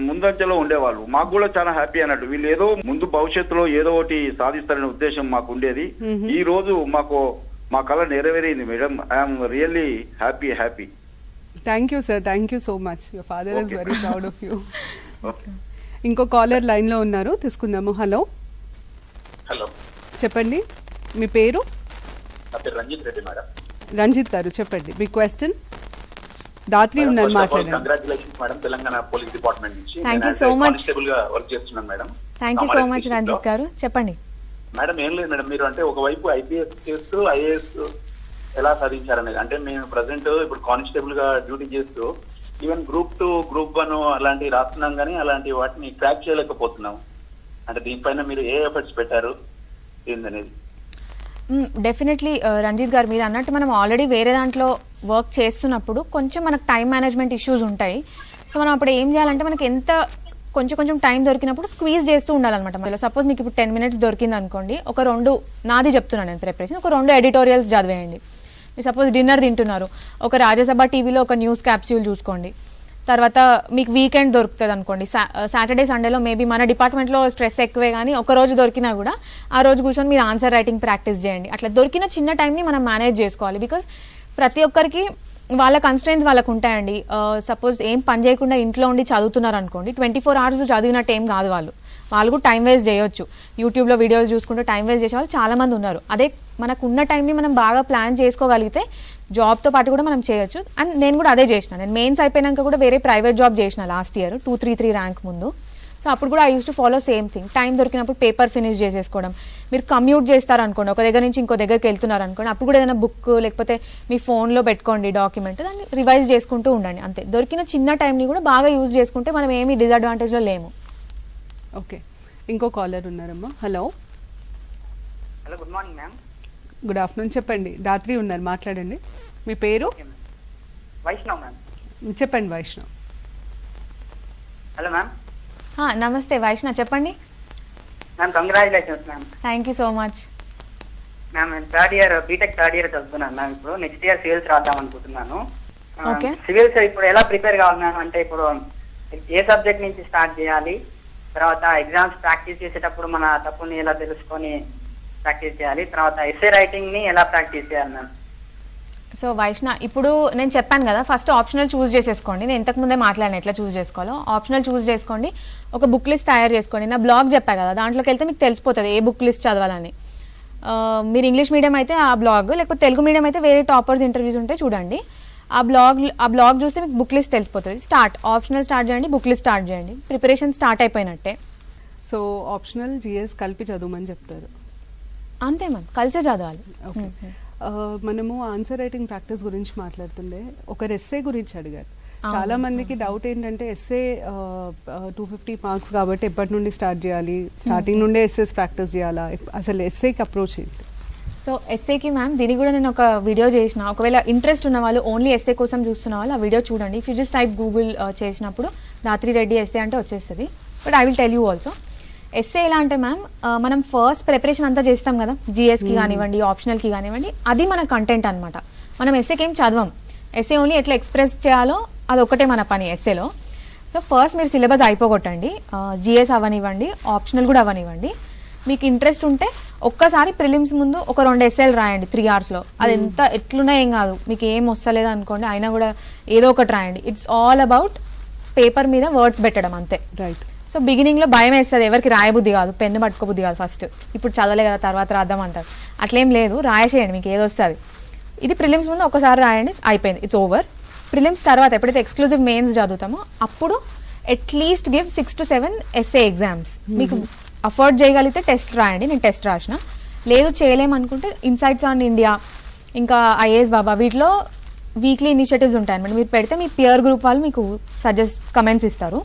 ముందంజలో ఉండేవాళ్ళు. మాకు కూడా చాలా హ్యాపీ అన్నట్టు. వీళ్ళు ఏదో ముందు భవిష్యత్తులో ఏదో ఒకటి సాధిస్తారనే ఉద్దేశం మాకు ఉండేది. ఈ రోజు మా కళ నెరవేరింది madam. I'm really happy. Thank you sir, thank you so much. Your father is very proud of you. ఇంకో కాలర్ లైన్ లో ఉన్నారు, తీసుకుందాము. హలో చెప్పండి, మీ పేరు? రంజిత్ రెడ్డి మేడం. రంజిత్ గారు చెప్పండి మీ క్వశ్చన్. దాత్రి ఉన్నారు, మాట్లాడండి. Congratulations madam, Telangana police department నుంచి. Thank you so much. Constable గా వర్క్ చేస్తున్నాను madam. Thank you so much Ranjit garu, చెప్పండి. మేడం ఏం లేదు మేడం, మీరు అంటే ఒకవైపు ఐపీఎస్ చేస్తూ ఐఏఎస్ ఎలా సాధించారనేది. అంటే మేము ప్రజెంట్ ఇప్పుడు కానిస్టేబుల్ గా డ్యూటీ చేస్తూ ఈవెన్ గ్రూప్ 2 గ్రూప్ 1 అలాంటివి రాస్తున్నాం కానీ అలాంటి వాటిని క్రాక్ చేయలేకపోతున్నాం. అంటే దీనిపైన మీరు ఏ ఎఫర్ట్స్ పెట్టారు ఏందనేది? డెఫినెట్లీ రంజిత్ గారు, మీరు అన్నట్టు మనం ఆల్రెడీ వేరే దాంట్లో వర్క్ చేస్తున్నప్పుడు కొంచెం మనకు టైం మేనేజ్మెంట్ ఇష్యూస్ ఉంటాయి. సో మనం అప్పుడు ఏం చేయాలంటే మనకి ఎంత కొంచెం టైం దొరికినప్పుడు స్క్వీజ్ చేస్తూ ఉండాలన్నమాట. మళ్ళీ సపోజ్ మీకు ఇప్పుడు 10 minutes దొరికింది అనుకోండి, ఒక 2 నాది చెప్తున్నాను నేను ప్రిపరేషన్, ఒక 2 ఎడిటోరియల్స్ చదివేయండి. మీరు సపోజ్ డిన్నర్ తింటున్నారు, ఒక రాజ్యసభ టీవీలో ఒక న్యూస్ క్యాప్స్యూల్ చూసుకోండి. తర్వాత మీకు వీకెండ్ దొరుకుతుంది అనుకోండి, సాటర్డే సండేలో మేబీ మన డిపార్ట్మెంట్లో స్ట్రెస్ ఎక్కువే కానీ ఒక రోజు దొరికినా కూడా ఆ రోజు కూర్చొని మీరు ఆన్సర్ రైటింగ్ ప్రాక్టీస్ చేయండి. అట్లా దొరికిన చిన్న టైంని మనం మేనేజ్ చేసుకోవాలి. బికాస్ ప్రతి ఒక్కరికి వాళ్ళ కన్స్ట్రెయిన్స్ వాళ్ళకు ఉంటాయండి. సపోజ్ ఏం పని చేయకుండా ఇంట్లో ఉండి చదువుతున్నారు అనుకోండి, 24 hours చదివినట్టు ఏం కాదు. వాళ్ళు కూడా టైం వేస్ట్ చేయొచ్చు. యూట్యూబ్లో వీడియోస్ చూసుకుంటూ టైం వేస్ట్ చేసే వాళ్ళు చాలా మంది ఉన్నారు. అదే మనకు ఉన్న టైంని మనం బాగా ప్లాన్ చేసుకోగలిగితే జాబ్తో పాటు కూడా మనం చేయొచ్చు. అండ్ నేను కూడా అదే చేసిన. నేను మెయిన్స్ అయిపోయినాక కూడా వేరే ప్రైవేట్ జాబ్ చేసిన లాస్ట్ ఇయర్ 233 ర్యాంక్ ముందు. సో అప్పుడు కూడా I use to follow same thing. Time దొరికినప్పుడు పేపర్ ఫినిష్ చేసేసుకోవడం. మీరు కమ్యూట్ చేస్తారనుకోండి, ఒక దగ్గర నుంచి ఇంకో దగ్గరికి వెళ్తున్నారు అనుకోండి, అప్పుడు కూడా ఏదైనా బుక్ లేకపోతే మీ ఫోన్లో పెట్టుకోండి డాక్యుమెంట్, దాన్ని రివైజ్ చేసుకుంటూ ఉండండి. అంతే, దొరికిన చిన్న టైంని కూడా బాగా యూజ్ చేసుకుంటే మనం ఏమీ డిసడ్వాంటేజ్లో లేము. ఓకే, ఇంకో కాలర్ ఉన్నారమ్మా. Hello good morning ma'am. Good afternoon, చెప్పండి. దాత్రి ఉన్నారు, మాట్లాడండి. మీ పేరు? వైష్ణవ్ మ్యామ్. చెప్పండి వైష్ణవ్. Hello ma'am. నమస్తే వైష్ణవ్, చెప్పండి. Ma'am congratulations ma'am. Thank you so much ma'am. నేను బీటెక్ థర్డ్ ఇయర్ చదువుతున్నాను మ్యామ్. ఇప్పుడు నెక్స్ట్ ఇయర్ సివిల్స్ రాద్దాం అనుకుంటున్నాను. ఓకే. సివిల్స్ ఇప్పుడు ఎలా ప్రిపేర్ కావాలి మ్యామ్? అంటే ఇప్పుడు ఏ సబ్జెక్ట్ నుంచి స్టార్ట్ చేయాలి? తర్వాత ఎగ్జామ్స్ ప్రాక్టీస్ చేసేటప్పుడు మన తప్పుని ఎలా తెలుసుకొని ప్రాక్టీస్ చేయాలి? తర్వాత ఎస్ఏ రైటింగ్ ని ఎలా ప్రాక్టీస్ చేయాలి మ్యామ్? సో వైష్ణవ్, ఇప్పుడు నేను చెప్పాను కదా, ఫస్ట్ ఆప్షనల్ చూస్ చేసేసుకోండి. నేను ఇంతకుముందే మాట్లాడిన ఎట్లా చూస్ చేసుకోవాలో. ఆప్షనల్ చూస్ చేసుకోండి, ఒక బుక్ లిస్ట్ తయారు చేసుకోండి. నా బ్లాగ్ చెప్పా కదా, దాంట్లోకి వెళ్తే మీకు తెలిసిపోతుంది ఏ బుక్ లిస్ట్ చదవాలని. మీరు ఇంగ్లీష్ మీడియం అయితే ఆ బ్లాగ్, లేకపోతే తెలుగు మీడియం అయితే వేరే టాపర్స్ ఇంటర్వ్యూస్ ఉంటే చూడండి. ఆ బ్లాగ్ చూస్తే మీకు బుక్ లిస్ట్ తెలిసిపోతుంది. ఆప్షనల్ స్టార్ట్ చేయండి, బుక్ లిస్ట్ స్టార్ట్ చేయండి, ప్రిపరేషన్ స్టార్ట్ అయిపోయినట్టే. సో ఆప్షనల్ జిఎస్ కలిపి చదవమని చెప్తారు. అంతే మ్యామ్, కలిసే చదవాలి. ఓకే. మనము ఆన్సర్ రైటింగ్ ప్రాక్టీస్ గురించి మాట్లాడుతుండే, ఒకరు ఎస్సే గురించి అడిగారు. చాలా మందికి డౌట్ ఏంటంటే ఎస్సే 250 మార్క్స్ కాబట్టి ఎప్పటి నుండి స్టార్ట్ చేయాలి, స్టార్టింగ్ నుండే ఎస్సేస్ ప్రాక్టీస్ చేయాలా, అసలు ఎస్సేకి అప్రోచ్ ఏంటి? సో ఎస్సేకి మ్యామ్ దీనికి కూడా నేను ఒక వీడియో చేసిన. ఒకవేళ ఇంట్రెస్ట్ ఉన్న వాళ్ళు, ఓన్లీ ఎస్సే కోసం చూస్తున్న వాళ్ళు ఆ వీడియో చూడండి. If you just type Google చేసినప్పుడు దాత్రి రెడ్డి ఎస్సే అంటే వచ్చేస్తుంది. But I will tell you also. Essay ఎలా అంటే మ్యామ్, మనం ఫస్ట్ ప్రిపరేషన్ అంతా చేస్తాం కదా, జిఎస్కి కానివ్వండి, ఆప్షనల్కి కానివ్వండి, అది మన కంటెంట్ అనమాట. మనం ఎస్సేకి ఏం చదవం. ఎస్సే ఓన్లీ ఎట్లా ఎక్స్ప్రెస్ చేయాలో అది ఒకటే మన పని ఎస్సేలో. సో ఫస్ట్ మీరు సిలబస్ అయిపోగొట్టండి, జిఎస్ అవనివ్వండి, ఆప్షనల్ కూడా అవనివ్వండి. మీకు ఇంట్రెస్ట్ ఉంటే ఒక్కసారి ప్రిలిమ్స్ ముందు ఒక 2 ఎస్సేలు రాయండి 3 hours. అది ఎట్లున్నా ఏం కాదు, మీకు ఏం వస్తలేదు అనుకోండి, అయినా కూడా ఏదో ఒకటి రాయండి. ఇట్స్ ఆల్ అబౌట్ పేపర్ మీద వర్డ్స్ పెట్టడం అంతే. రైట్. సో బిగినింగ్లో భయం వేస్తుంది, ఎవరికి రాయబుద్ధి కాదు, పెన్ను పట్టుకోబుద్ధి కాదు, ఫస్ట్ ఇప్పుడు చదవలే కదా తర్వాత రాద్దాం అంటారు. అట్లేం లేదు, రాయేసేయండి, మీకు ఏది వస్తుంది. ఇది ప్రిలిమ్స్ ముందు ఒకసారి రాయండి, అయిపోయింది, ఇట్స్ ఓవర్. ప్రిలిమ్స్ తర్వాత ఎప్పుడైతే ఎక్స్క్లూజివ్ మెయిన్స్ చదువుతామో అప్పుడు at least give 6 to 7 essay exams. మీకు అఫోర్డ్ చేయగలిగితే టెస్ట్ రాయండి, నేను టెస్ట్ రాసిన. లేదు చేయలేమనుకుంటే ఇన్సైట్స్ ఆన్ ఇండియా, ఇంకా ఐఏఎస్ బాబా, వీటిలో వీక్లీ ఇనిషియేటివ్స్ ఉంటాయన్నమాట. మీరు పెడితే మీ పియర్ గ్రూప్ వాళ్ళు మీకు కమెంట్స్ ఇస్తారు.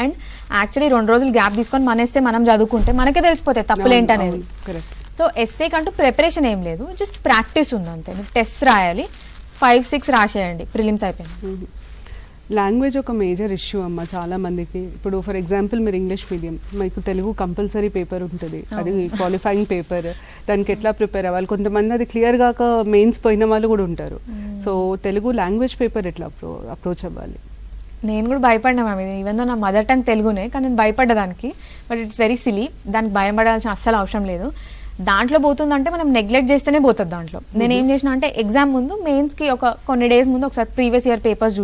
అండ్ యాక్చువల్లీ 2 రోజులు గ్యాప్ తీసుకొని మనేస్తే మనం చదువుకుంటే మనకే తెలిసిపోతాయి తప్పులేంటనేది. సో ఎస్ఏ కంటూ ప్రిపరేషన్ ఏం లేదు, జస్ట్ ప్రాక్టీస్ ఉంది అంతే. మీకు టెస్ట్ రాయాలి, 5-6 రాసేయండి, ప్రిలిమ్స్ అయిపోయింది. లాంగ్వేజ్ ఒక మేజర్ ఇష్యూ అమ్మ చాలా మందికి. ఇప్పుడు ఫర్ ఎగ్జాంపుల్ మీరు ఇంగ్లీష్ మీడియం, మీకు తెలుగు కంపల్సరీ పేపర్ ఉంటుంది, అది క్వాలిఫైయింగ్ పేపర్. దానికి ఎట్లా ప్రిపేర్ అవ్వాలి? కొంతమంది అది క్లియర్ కాక మెయిన్స్ పోయిన వాళ్ళు కూడా ఉంటారు. సో తెలుగు లాంగ్వేజ్ పేపర్ ఎట్లా అప్రోచ్ అవ్వాలి? నేను కూడా భయపడినా మ్యామ్, ఇది ఈవెన్ దో నా మదర్ టంగ్ తెలుగునే, కానీ నేను భయపడ్డా దానికి. బట్ ఇట్స్ వెరీ సిలీ, దానికి భయపడాల్సిన అస్సలు అవసరం లేదు. దాంట్లో పోతుందంటే మనం నెగ్లెక్ట్ చేస్తేనే పోతుంది దాంట్లో. నేను ఏం చేసిన అంటే ఎగ్జామ్ ముందు మెయిన్స్కి కొన్ని డేస్ ముందు ఒకసారి ప్రీవియస్ ఇయర్ పేపర్స్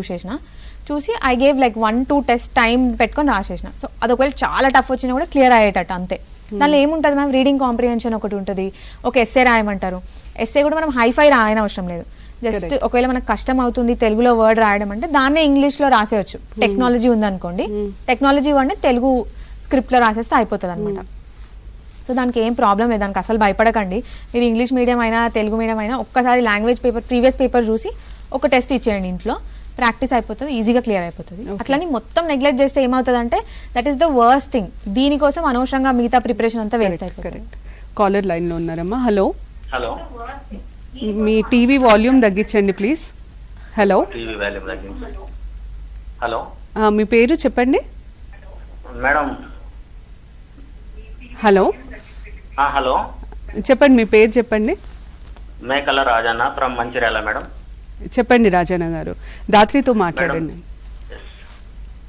చూసి I gave like 1-2 test time పెట్టుకొని రాసేసిన. సో అది ఒకవేళ చాలా టఫ్ వచ్చినా కూడా క్లియర్ అయ్యేటట్టు అంతే. దానిలో ఏముంటుంది మ్యామ్, రీడింగ్ కాంప్రిహెన్షన్ ఒకటి ఉంటుంది, ఒక ఎస్సే రాయమంటారు. ఎస్సే కూడా మనం హైఫై రాయని అవసరం లేదు, జస్ట్ ఒకవేళ మనకు కష్టం అవుతుంది తెలుగులో వర్డ్ రాయడం అంటే దాన్నే ఇంగ్లీష్లో రాసేయచ్చు. టెక్నాలజీ ఉందనుకోండి, టెక్నాలజీ వర్డ్ని తెలుగు స్క్రిప్ట్లో రాసేస్తే అయిపోతుంది అనమాట. సో దానికి ఏం ప్రాబ్లం లేదు, దానికి అసలు భయపడకండి. మీరు ఇంగ్లీష్ మీడియం అయినా తెలుగు మీడియం అయినా ఒక్కసారి లాంగ్వేజ్ పేపర్ ప్రీవియస్ పేపర్ చూసి ఒక టెస్ట్ ఇచ్చేయండి ఇంట్లో, ప్రాక్టీస్ అయిపోతుంది, ఈజీగా క్లియర్ అయిపోతుంది. అట్లని మొత్తం నెగ్లెక్ట్ చేస్తే ఏమవుతుంది అంటే that is the worst thing. దీనికోసం అనవసరంగా మిగతా ప్రిపరేషన్ అంతా వేస్ట్ అయిపోతుంది. కాలర్ లైన్లో ఉన్నారమ్మా. హలో. హలో, మీ టీవీ వాల్యూమ్ తగ్గించండి ప్లీజ్. హలో. టీవీ వాల్యూమ్ తగ్గించండి. హలో, మీ పేరు చెప్పండి. మేడం. హలో. హలో, చెప్పండి, మీ పేరు చెప్పండి. మేకల రాజన్న ఫ్రమ్ మంచిర్యాల మేడం. చెప్పండి రాజన్న గారు, దాత్రితో మాట్లాడండి.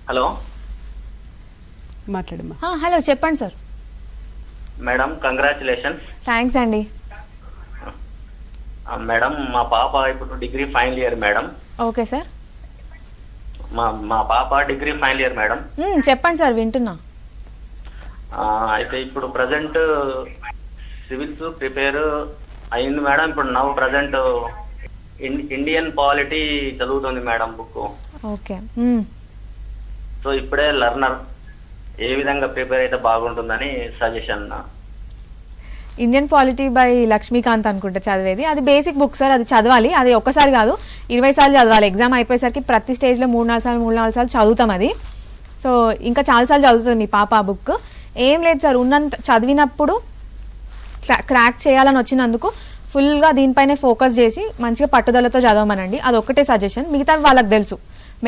హలో, మాట్లాడమ్మా. హలో చెప్పండి సార్. Madam congratulations. థ్యాంక్స్ అండి. మేడం మా పాప ఇప్పుడు degree final year madam. Okay sir. మా పాప డిగ్రీ ఫైనల్ ఇయర్ మేడం. చెప్పండి సార్, వింటున్నా. అయితే ఇప్పుడు ప్రజెంట్ సివిల్స్ ప్రిపేర్ అయింది మేడం. ఇప్పుడు నవ్ ప్రజెంట్ ఇండియన్ పాలిటీ చదువుతుంది మేడం బుక్. ఓకే. సో ఇప్పుడే లర్నర్ ఏ విధంగా ప్రిపేర్ అయితే బాగుంటుందని suggestion. Indian polity by Laxmikanth అనుకుంటా చదివేది. అది బేసిక్ బుక్ సార్, అది చదవాలి. అది ఒక్కసారి కాదు 20 సార్లు చదవాలి. ఎగ్జామ్ అయిపోయేసరికి ప్రతి స్టేజ్లో 3-4 సార్లు చదువుతాం అది. సో ఇంకా చాలాసార్లు చదువుతుంది మీ పాప ఆ బుక్. ఏం లేదు సార్, ఉన్నంత చదివినప్పుడు క్రాక్ చేయాలని వచ్చినందుకు ఫుల్గా దీనిపైనే ఫోకస్ చేసి మంచిగా పట్టుదలతో చదవమనండి. అది ఒక్కటే సజెషన్. మిగతావి వాళ్ళకి తెలుసు,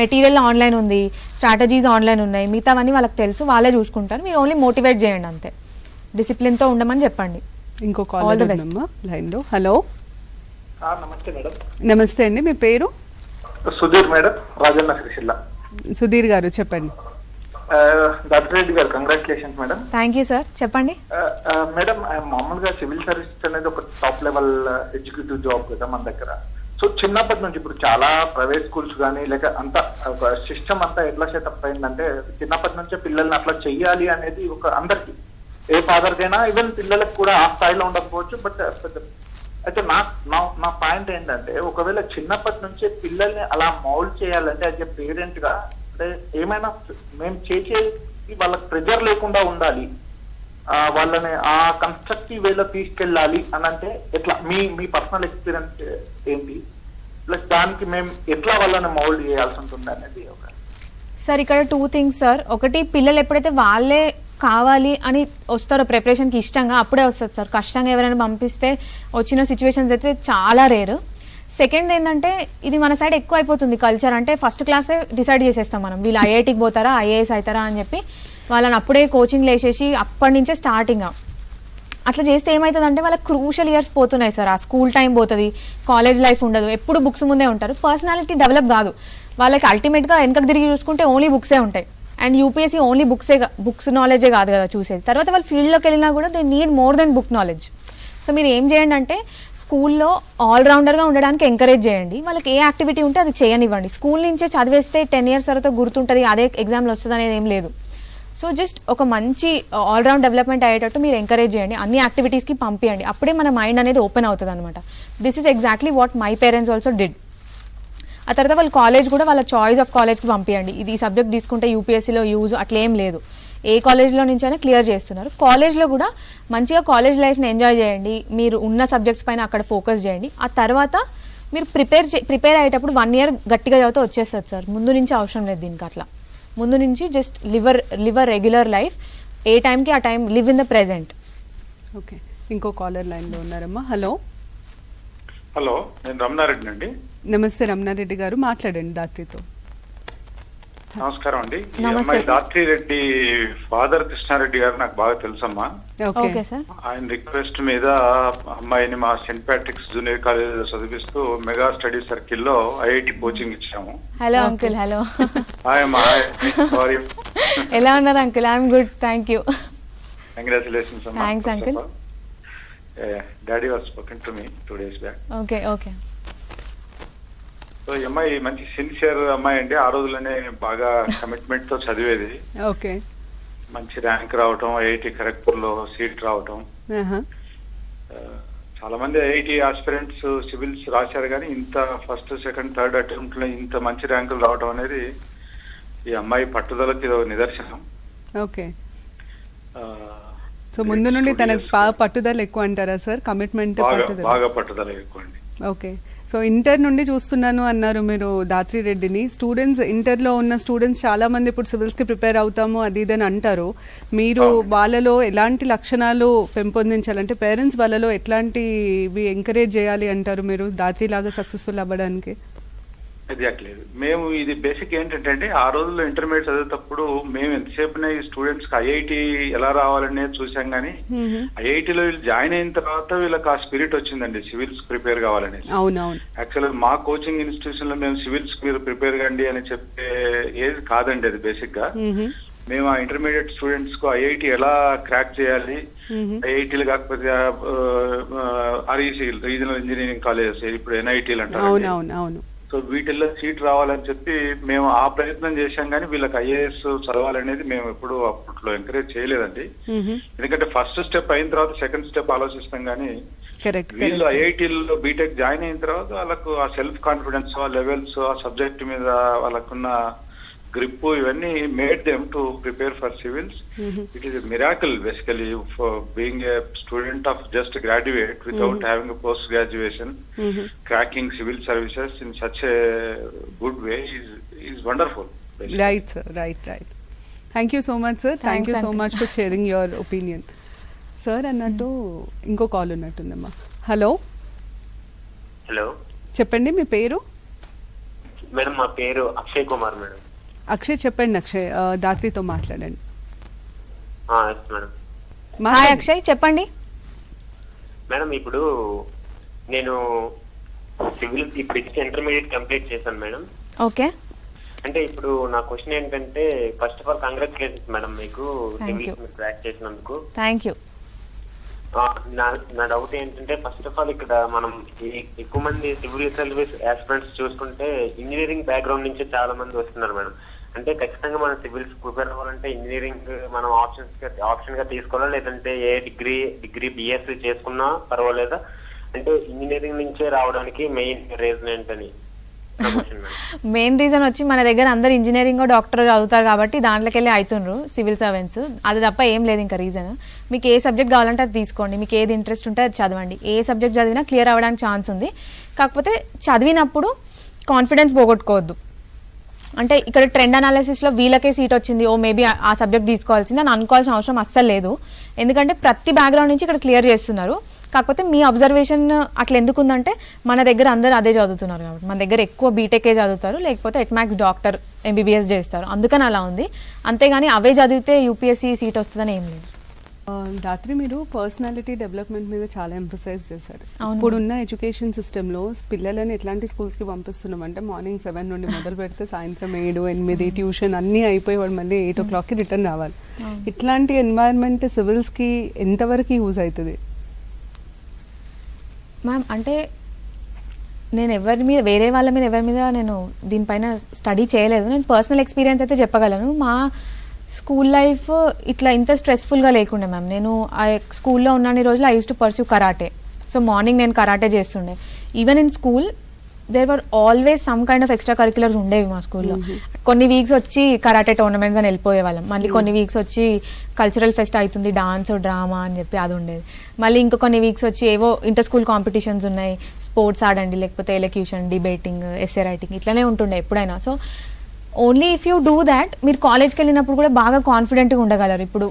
మెటీరియల్ ఆన్లైన్ ఉంది, స్ట్రాటజీస్ ఆన్లైన్ ఉన్నాయి, మిగతావన్నీ వాళ్ళకి తెలుసు, వాళ్ళే చూసుకుంటారు. మీరు ఓన్లీ మోటివేట్ చేయండి అంతే, డిసిప్లిన్తో ఉండమని చెప్పండి. ఇంకో కాల్ లైన్లో. హలో. నమస్తే మేడం. నమస్తే అండి, మీ పేరు? సుధీర్ మేడం, రాజన్న సిరిసిల్ల. సుధీర్ గారు చెప్పండి. దాత్రెడ్డి గారు congratulations madam. Thank you sir, చెప్పండి. మేడం మామూలుగా సివిల్ సర్వీస్ అనేది ఒక టాప్ లెవెల్ ఎగ్జిక్యూటివ్ జాబ్ కదా మన దగ్గర. సో చిన్నప్పటి నుంచి ఇప్పుడు చాలా ప్రైవేట్ స్కూల్స్ కానీ లేక అంతా ఒక సిస్టమ్ అంతా ఎట్లా సెటప్ అయిందంటే చిన్నప్పటి నుంచే పిల్లల్ని అట్లా చెయ్యాలి అనేది ఒక అందరికి ఏ ఫాదర్ కైనా ఈవెన్ పిల్లలకు కూడా ఆ స్థాయిలో ఉండకపోవచ్చు. బట్ అయితే నా పాయింట్ ఏంటంటే, ఒకవేళ చిన్నప్పటి నుంచే పిల్లల్ని అలా మౌల్డ్ చేయాలంటే యాజ్ ఎ పేరెంట్ గా, అంటే ఏమైనా మేము చేసేది వాళ్ళకి ప్రెజర్ లేకుండా ఉండాలి, వాళ్ళని ఆ కన్స్ట్రక్టివ్ వేలో తీసుకెళ్ళాలి అని అంటే ఎట్లా, మీ పర్సనల్ ఎక్స్పీరియన్స్ ఏంటి, ప్లస్ దానికి మేము ఎట్లా వాళ్ళని మౌల్డ్ చేయాల్సి ఉంటుంది అనేది ఒక. సార్ ఇక్కడ 2 థింగ్స్ సార్. ఒకటి, పిల్లలు ఎప్పుడైతే వాళ్ళే కావాలి అని వస్తారో ప్రిపరేషన్కి ఇష్టంగా, అప్పుడే వస్తుంది సార్. కష్టంగా ఎవరైనా పంపిస్తే వచ్చిన సిచ్యువేషన్స్ అయితే చాలా రేరు. సెకండ్ ఏంటంటే, ఇది మన సైడ్ ఎక్కువ అయిపోతుంది కల్చర్. అంటే ఫస్ట్ క్లాసే డిసైడ్ చేసేస్తాం మనం, వీళ్ళు ఐఐటికి పోతారా, ఐఏఎస్ అవుతారా అని చెప్పి వాళ్ళని అప్పుడే కోచింగ్లు వేసేసి అప్పటి నుంచే స్టార్టింగ్. అట్లా చేస్తే ఏమవుతుందంటే వాళ్ళకి క్రూషల్ ఇయర్స్ పోతున్నాయి సార్. ఆ స్కూల్ టైం పోతుంది, కాలేజ్ లైఫ్ ఉండదు, ఎప్పుడు బుక్స్ ముందే ఉంటారు, పర్సనాలిటీ డెవలప్ కాదు వాళ్ళకి. అల్టిమేట్గా వెనకకు తిరిగి చూసుకుంటే ఓన్లీ బుక్సే ఉంటాయి. అండ్ యూపీఎస్సీ ఓన్లీ బుక్స్ నాలెడ్జే కాదు కదా చూసేది. తర్వాత వాళ్ళు ఫీల్డ్లోకి వెళ్ళినా కూడా they need more than book knowledge. So మీరు ఏం చేయండి అంటే, స్కూల్లో ఆల్రౌండర్గా ఉండడానికి ఎంకరేజ్ చేయండి. వాళ్ళకి ఏ యాక్టివిటీ ఉంటే అది చేయనివ్వండి. స్కూల్ నుంచే చదివేస్తే 10 years తర్వాత గుర్తుంటుంది, అదే ఎగ్జామ్లో వస్తుంది అనేది ఏం లేదు. సో జస్ట్ ఒక మంచి ఆల్రౌండ్ డెవలప్మెంట్ అయ్యేటట్టు మీరు ఎంకరేజ్ చేయండి, అన్ని యాక్టివిటీస్కి పంపించండి. అప్పుడే మన మైండ్ అనేది ఓపెన్ అవుతుంది అనమాట. This is exactly what my parents also did. ఆ తర్వాత వాళ్ళు కాలేజ్ కూడా వాళ్ళ చాయిస్ ఆఫ్ కాలేజ్కి పంపించండి. ఇది ఈ సబ్జెక్ట్ తీసుకుంటే యూపీఎస్సీలో యూజ్ అట్లా ఏం లేదు, ఏ కాలేజ్లో నుంచైనా క్లియర్ చేస్తున్నారు. కాలేజ్లో కూడా మంచిగా కాలేజ్ లైఫ్ని ఎంజాయ్ చేయండి, మీరు ఉన్న సబ్జెక్ట్స్ పైన అక్కడ ఫోకస్ చేయండి. ఆ తర్వాత మీరు ప్రిపేర్ అయ్యేటప్పుడు 1 year గట్టిగా చదివితే వచ్చేస్తుంది సార్. ముందు నుంచి అవసరం లేదు దీనికి. అట్లా ముందు నుంచి జస్ట్ లివ్ రెగ్యులర్ లైఫ్, ఏ టైంకి ఆ time, live in the present. Okay, ఇంకో కాలర్ లైన్లో ఉన్నారమ్మా. హలో హలో, నేను రమణారెడ్డి అండి. నమస్తే రమణారెడ్డి గారు, మాట్లాడండి దాత్రితో. నమస్కారం అండి. ఈ నమస్తే అమ్మాయి సార్. దాత్రి రెడ్డి ఫాదర్ కృష్ణారెడ్డి గారు నాకు బాగా తెలుసమ్మా. Okay sir. ఆయన రిక్వెస్ట్ మీద అమ్మాయిని మా సెయింట్ ప్యాట్రిక్స్ జూనియర్ కాలేజ్ చదివిస్తూ మెగా స్టడీ సర్కిల్లో ఐఐటి కోచింగ్ ఇచ్చాము. Hello uncle. హలో, హాయ్ అమ్మా. సారీ, ఎలా ఉన్నారు uncle? I'm good, thank you. Congratulations అమ్మా. Thanks, uncle. Daddy was spoken to me 2 days back. Okay okay. So ఈ అమ్మాయి మంచి సిన్సియర్ అమ్మాయి అండి. ఆ రోజుల్లోనే బాగా కమిట్మెంట్ తో చదివేది. ఓకే, మంచి ర్యాంక్ రావటం, ఐఐటి ఖరగ్పూర్ లో సీట్ రావటం. చాలా మంది ఐఐటి ఆస్పిరెంట్స్ సివిల్స్ రాశారు, కానీ ఇంత ఫస్ట్, సెకండ్, థర్డ్ అటెంప్ట్ లో ఇంత మంచి ర్యాంకులు రావటం అనేది ఈ అమ్మాయి పట్టుదలకి ఒక నిదర్శనం. ఓకే. సో ముందు నుండి తనకు బాగా పట్టుదల ఎక్కువ అంటారా సార్? కమిట్మెంట్ బాగా పట్టుదల ఎక్కువ అండి. ఓకే. సో ఇంటర్ నుండి చూస్తున్నాను అన్నారు మీరు దాత్రి రెడ్డిని. స్టూడెంట్స్, ఇంటర్లో ఉన్న స్టూడెంట్స్ చాలా మంది ఇప్పుడు సివిల్స్కి ప్రిపేర్ అవుతాము అది ఇదని అంటారు. మీరు వాళ్ళలో ఎలాంటి లక్షణాలు పెంపొందించాలంటే, పేరెంట్స్ వాళ్ళలో ఎట్లాంటివి ఎంకరేజ్ చేయాలి అంటారు మీరు దాత్రి లాగా సక్సెస్ఫుల్ అవ్వడానికి? ఎగ్జాక్ట్లీ. మేము ఇది బేసిక్ ఏంటంటే అండి, ఆ రోజుల్లో ఇంటర్మీడియట్ చదివేటప్పుడు మేము ఎంతసేపునే ఈ స్టూడెంట్స్ కి ఐఐటి ఎలా రావాలనేది చూసాం, కానీ ఐఐటిలో వీళ్ళు జాయిన్ అయిన తర్వాత వీళ్ళకి ఆ స్పిరిట్ వచ్చిందండి సివిల్స్ ప్రిపేర్ కావాలని. అవునవును. యాక్చువల్గా మా కోచింగ్ ఇన్స్టిట్యూషన్ లో మేము సివిల్స్ మీరు ప్రిపేర్ కండి అని చెప్పే ఏది కాదండి అది. బేసిక్ గా మేము ఆ ఇంటర్మీడియట్ స్టూడెంట్స్ కు ఐఐటి ఎలా క్రాక్ చేయాలి, ఐఐటీలు కాకపోతే ఆర్ఈసీ రీజనల్ ఇంజనీరింగ్ కాలేజెస్, ఇప్పుడు ఎన్ఐటీలు అంటారు. అవును. సో వీటిల్లో సీట్ రావాలని చెప్పి మేము ఆ ప్రయత్నం చేశాం, కానీ వీళ్ళకి ఐఏఎస్ చదవాలనేది మేము ఎప్పుడు అప్పట్లో ఎంకరేజ్ చేయలేదండి. ఎందుకంటే ఫస్ట్ స్టెప్ అయిన తర్వాత సెకండ్ స్టెప్ ఆలోచిస్తాం, కానీ వీళ్ళు ఐఐటీలో బీటెక్ జాయిన్ అయిన తర్వాత వాళ్ళకు ఆ సెల్ఫ్ కాన్ఫిడెన్స్, ఆ లెవెల్స్, ఆ సబ్జెక్ట్ మీద వాళ్ళకున్న గ్రిప్, ఇవన్నీ made them to prepare for civils. It is a miracle basically for being a student of just graduate without having a post graduation, cracking civil services in such a good way is wonderful. Basically. Right, sir. Right. Thank you so much, sir. Thank you so much for sharing your opinion. Sir, అన్నట్టు ఇంకో కాల్ ఉన్నట్టుందమ్మా. హలో హలో, చెప్పండి మీ పేరు? మేడం మా పేరు అక్షయ్ కుమార్ మేడం. అక్షయ్ చెప్పండి. అక్షయ్, దాత్రితో మాట్లాడండి. మేడం. హాయ్ అక్షయ్, చెప్పండి. మేడం, ఇప్పుడు నేను సివిల్ ఇప్పుడు ఇంటర్మీడియట్ కంప్లీట్ చేశాను మేడం. ఓకే. అంటే ఇప్పుడు నా క్వశ్చన్ ఏంటంటే, first of all congratulations madam మీకు సివిల్ క్రాక్ చేసినందుకు. Thank you. నా డౌట్ ఏంటంటే, ఫస్ట్ ఆఫ్ ఆల్ ఇక్కడ మనం ఎక్కువ మంది సివిల్ సర్వీస్ ఆస్పిరెంట్స్ చూసుకుంటే ఇంజనీరింగ్ బ్యాక్గ్రౌండ్ నుంచి చాలా మంది వస్తున్నారు మేడం. అంటే ఖచ్చితంగా మనం సివిల్స్ ప్రిపేర్ అవ్వాలంటే ఇంజనీరింగ్ మనం ఆప్షన్ గా తీసుకోవాలా, లేదంటే ఏ డిగ్రీ బిఎస్సి చేసుకున్నా పర్వాలేదా? అంటే ఇంజనీరింగ్ నుంచే రావడానికి మెయిన్ రీజన్ ఏంటని నా క్వశ్చన్ మేడం. మెయిన్ రీజన్ వచ్చి మన దగ్గర అందరు ఇంజనీరింగ్ డాక్టర్ చదువుతారు కాబట్టి దాంట్లోకి వెళ్ళి అవుతుండ్రు సివిల్ సర్వెంట్స్. అది తప్ప ఏం లేదు ఇంకా రీజన్. మీకు ఏ సబ్జెక్ట్ కావాలంటే అది తీసుకోండి, మీకు ఏది ఇంట్రెస్ట్ ఉంటే అది చదవండి. ఏ సబ్జెక్ట్ చదివినా క్లియర్ అవ్వడానికి ఛాన్స్ ఉంది. కాకపోతే చదివినప్పుడు కాన్ఫిడెన్స్ పోగొట్టుకోవద్దు. అంటే ఇక్కడ ట్రెండ్ అనాలిసిస్లో వీళ్ళకే సీట్ వచ్చింది, ఓ మేబీ ఆ సబ్జెక్ట్ తీసుకోవాల్సింది అని అనుకోవాల్సిన అవసరం అస్సలు లేదు. ఎందుకంటే ప్రతి బ్యాక్గ్రౌండ్ నుంచి ఇక్కడ క్లియర్ చేస్తున్నారు. కాకపోతే మీ అబ్జర్వేషన్ అట్లా ఎందుకు ఉందంటే మన దగ్గర అందరూ అదే చదువుతున్నారు కాబట్టి. మన దగ్గర ఎక్కువ బీటెకే చదువుతారు, లేకపోతే ఎట్మాక్స్ డాక్టర్ ఎంబీబీఎస్ చేస్తారు, అందుకని అలా ఉంది. అంతేగాని అవే చదివితే యూపీఎస్సీ సీట్ వస్తుందని ఏం లేదు. దాత్రి, మీరు పర్సనాలిటీ డెవలప్మెంట్ మీద చాలా ఎంఫసైజ్ చేశారు. అవును. ఇప్పుడున్న ఎడ్యుకేషన్ సిస్టంలో పిల్లలని ఎట్లాంటి స్కూల్స్కి పంపిస్తున్నాం అంటే మార్నింగ్ 7 నుండి మొదలు పెడితే సాయంత్రం 7, 8 ట్యూషన్ అన్నీ అయిపోయి వాడు మళ్ళీ 8 o'clockకి రిటర్న్ రావాలి. ఇట్లాంటి ఎన్వైరన్మెంట్ సివిల్స్కి ఎంతవరకు యూజ్ అవుతుంది? మ్యామ్ అంటే నేను వేరే వాళ్ళ మీద ఎవరి మీద నేను దీనిపైన స్టడీ చేయలేదు. నేను పర్సనల్ ఎక్స్పీరియన్స్ అయితే చెప్పగలను. మా స్కూల్ లైఫ్ ఇట్లా ఇంత స్ట్రెస్ఫుల్గా లేకుండే మ్యామ్. నేను స్కూల్లో ఉన్నన్ని రోజులు I use to pursue karate. So morning నేను కరాటే చేస్తుండే. Even in school there were always some kind of extra curriculars ఉండేవి మా స్కూల్లో. కొన్ని వీక్స్ వచ్చి కరాటే టోర్నమెంట్స్ అని వెళ్ళిపోయే వాళ్ళం. మళ్ళీ కొన్ని వీక్స్ వచ్చి కల్చరల్ ఫెస్ట్ అవుతుంది, డాన్స్ డ్రామా అని చెప్పి అది ఉండేది. మళ్ళీ ఇంకా కొన్ని వీక్స్ వచ్చి ఏవో ఇంటర్ స్కూల్ కాంపిటీషన్స్ ఉన్నాయి, స్పోర్ట్స్ ఆడండి, లేకపోతే ఎలక్యూషన్, డిబేటింగ్, ఎస్ఏ రైటింగ్ ఇట్లనే ఉంటుండే ఎప్పుడైనా. So only if you do that మీరు కాలేజ్కి వెళ్ళినప్పుడు కూడా బాగా కాన్ఫిడెంట్గా ఉండగలరు. ఇప్పుడు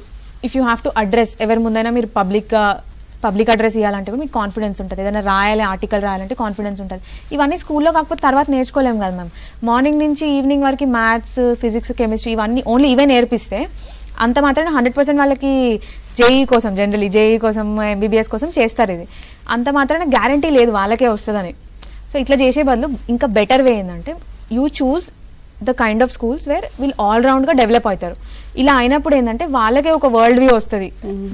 if you have to address ఎవరి ముందైనా మీరు పబ్లిక్ అడ్రస్ ఇవ్వాలంటే కూడా మీకు కాన్ఫిడెన్స్ ఉంటుంది. ఏదైనా రాయాలి, ఆర్టికల్ రాయాలంటే కాన్ఫిడెన్స్ ఉంటుంది. ఇవన్నీ స్కూల్లో కాకపోతే తర్వాత నేర్చుకోలేము కదా మ్యామ్. మార్నింగ్ నుంచి ఈవినింగ్ వరకు మ్యాథ్స్, ఫిజిక్స్, కెమిస్ట్రీ ఇవన్నీ ఓన్లీ ఇవే నేర్పిస్తే అంత మాత్రమే 100% వాళ్ళకి జేఈ కోసం, జనరలీ జేఈ కోసం, ఎంబీబీఎస్ కోసం చేస్తారు. ఇది అంత మాత్రమే గ్యారంటీ లేదు వాళ్ళకే వస్తుందని. సో ఇట్లా చేసే బదులు ఇంకా బెటర్ వే ఏంటంటే you choose the kind of schools where వీళ్ళు ఆల్రౌండ్గా డెవలప్ అవుతారు. ఇలా అయినప్పుడు ఏంటంటే వాళ్ళకే ఒక వరల్డ్ వ్యూ వస్తుంది.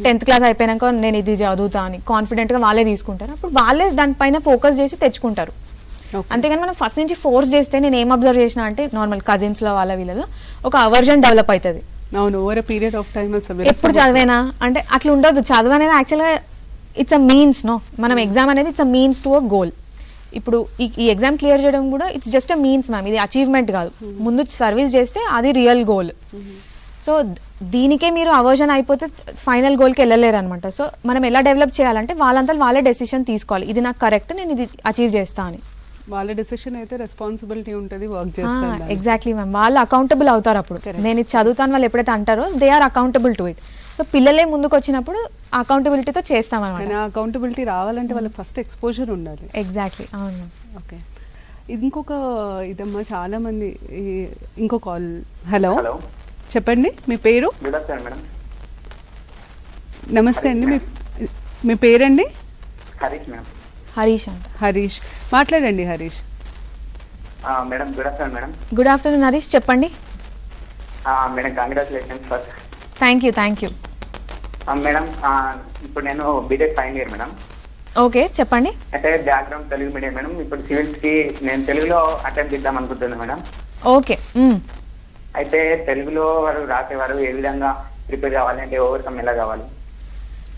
10th క్లాస్ అయిపోయాక నేను ఇది చదువుతా అని కాన్ఫిడెంట్గా వాళ్ళే తీసుకుంటారు. అప్పుడు వాళ్ళే దానిపైన ఫోకస్ చేసి తెచ్చుకుంటారు. అంతేగాని మనం ఫస్ట్ నుంచి ఫోర్స్ చేస్తే నేను ఏం అబ్జర్వ్ చేసిన అంటే నార్మల్ కజిన్స్లో వాళ్ళ వీళ్ళలో ఒక అవర్జన్ డెవలప్ అవుతుంది. అవును, ఓవర్ పీరియడ్ ఆఫ్ టైమ్ ఎప్పుడు చదివేనా అంటే అట్లా ఉండదు. చదువు అనేది యాక్చువల్గా ఇట్స్ అ మీన్స్. మనం ఎగ్జామ్ అనేది it's a means to a goal. ఇప్పుడు ఈ ఎగ్జామ్ క్లియర్ చేయడం కూడా it's just a means ma'am. ఇది అచీవ్మెంట్ కాదు. ముందు సర్వీస్ చేస్తే అది రియల్ గోల్. సో దీనికే మీరు అవర్జన్ అయిపోతే ఫైనల్ గోల్కి వెళ్ళలేరు అనమాట. సో మనం ఎలా డెవలప్ చేయాలంటే వాళ్ళంతా వాళ్ళే డెసిషన్ తీసుకోవాలి, ఇది నాకు కరెక్ట్, నేను ఇది అచీవ్ చేస్తా అని. వాళ్ళ డెసిషన్ అయితే రెస్పాన్సిబిలిటీ ఉంటుంది, వర్క్ చేస్తారు. Exactly ma'am. వాళ్ళు అకౌంటబుల్ అవుతారు అప్పుడు. నేను ఇది చదువుతాను వాళ్ళు ఎప్పుడైతే అంటారో they are accountable to it. So పిల్లలే ముందుకు వచ్చినప్పుడు అకౌంటబిలిటీతో చేస్తాం అనమాట. అకౌంటబిలిటీ రావాలంటే వాళ్ళకి ఫస్ట్ ఎక్స్పోజర్ ఉండాలి. ఎగ్జాక్ట్లీ, అవును. ఓకే, ఇంకొక ఇదమ్మా, చాలా మంది ఇంకో కాల్. హలో, చెప్పండి మీ పేరు? Good afternoon madam. నమస్తే అండి, మీ పేరండి? హరీష్ మేడం. హరీష్ అంట. హరీష్, మాట్లాడండి Harish. Madam good afternoon madam. Good afternoon Harish, చెప్పండి. Madam congratulations first. Thank you. Madam ఇప్పుడు నేను BTech final year madam. Okay, చెప్పండి. అంటే బ్యాక్గ్రౌండ్ తెలుగు మీడియం మేడం. ఇప్పుడు సివిల్స్ కి నేను తెలుగులో అటెంప్ట్ ఇద్దాం అనుకుంటున్నాను మేడం. ఓకే. అయితే తెలుగులో వారు రాసేవారు ఏ విధంగా ప్రిపేర్ కావాలి, అంటే ఓవర్కమ్ ఎలా కావాలి?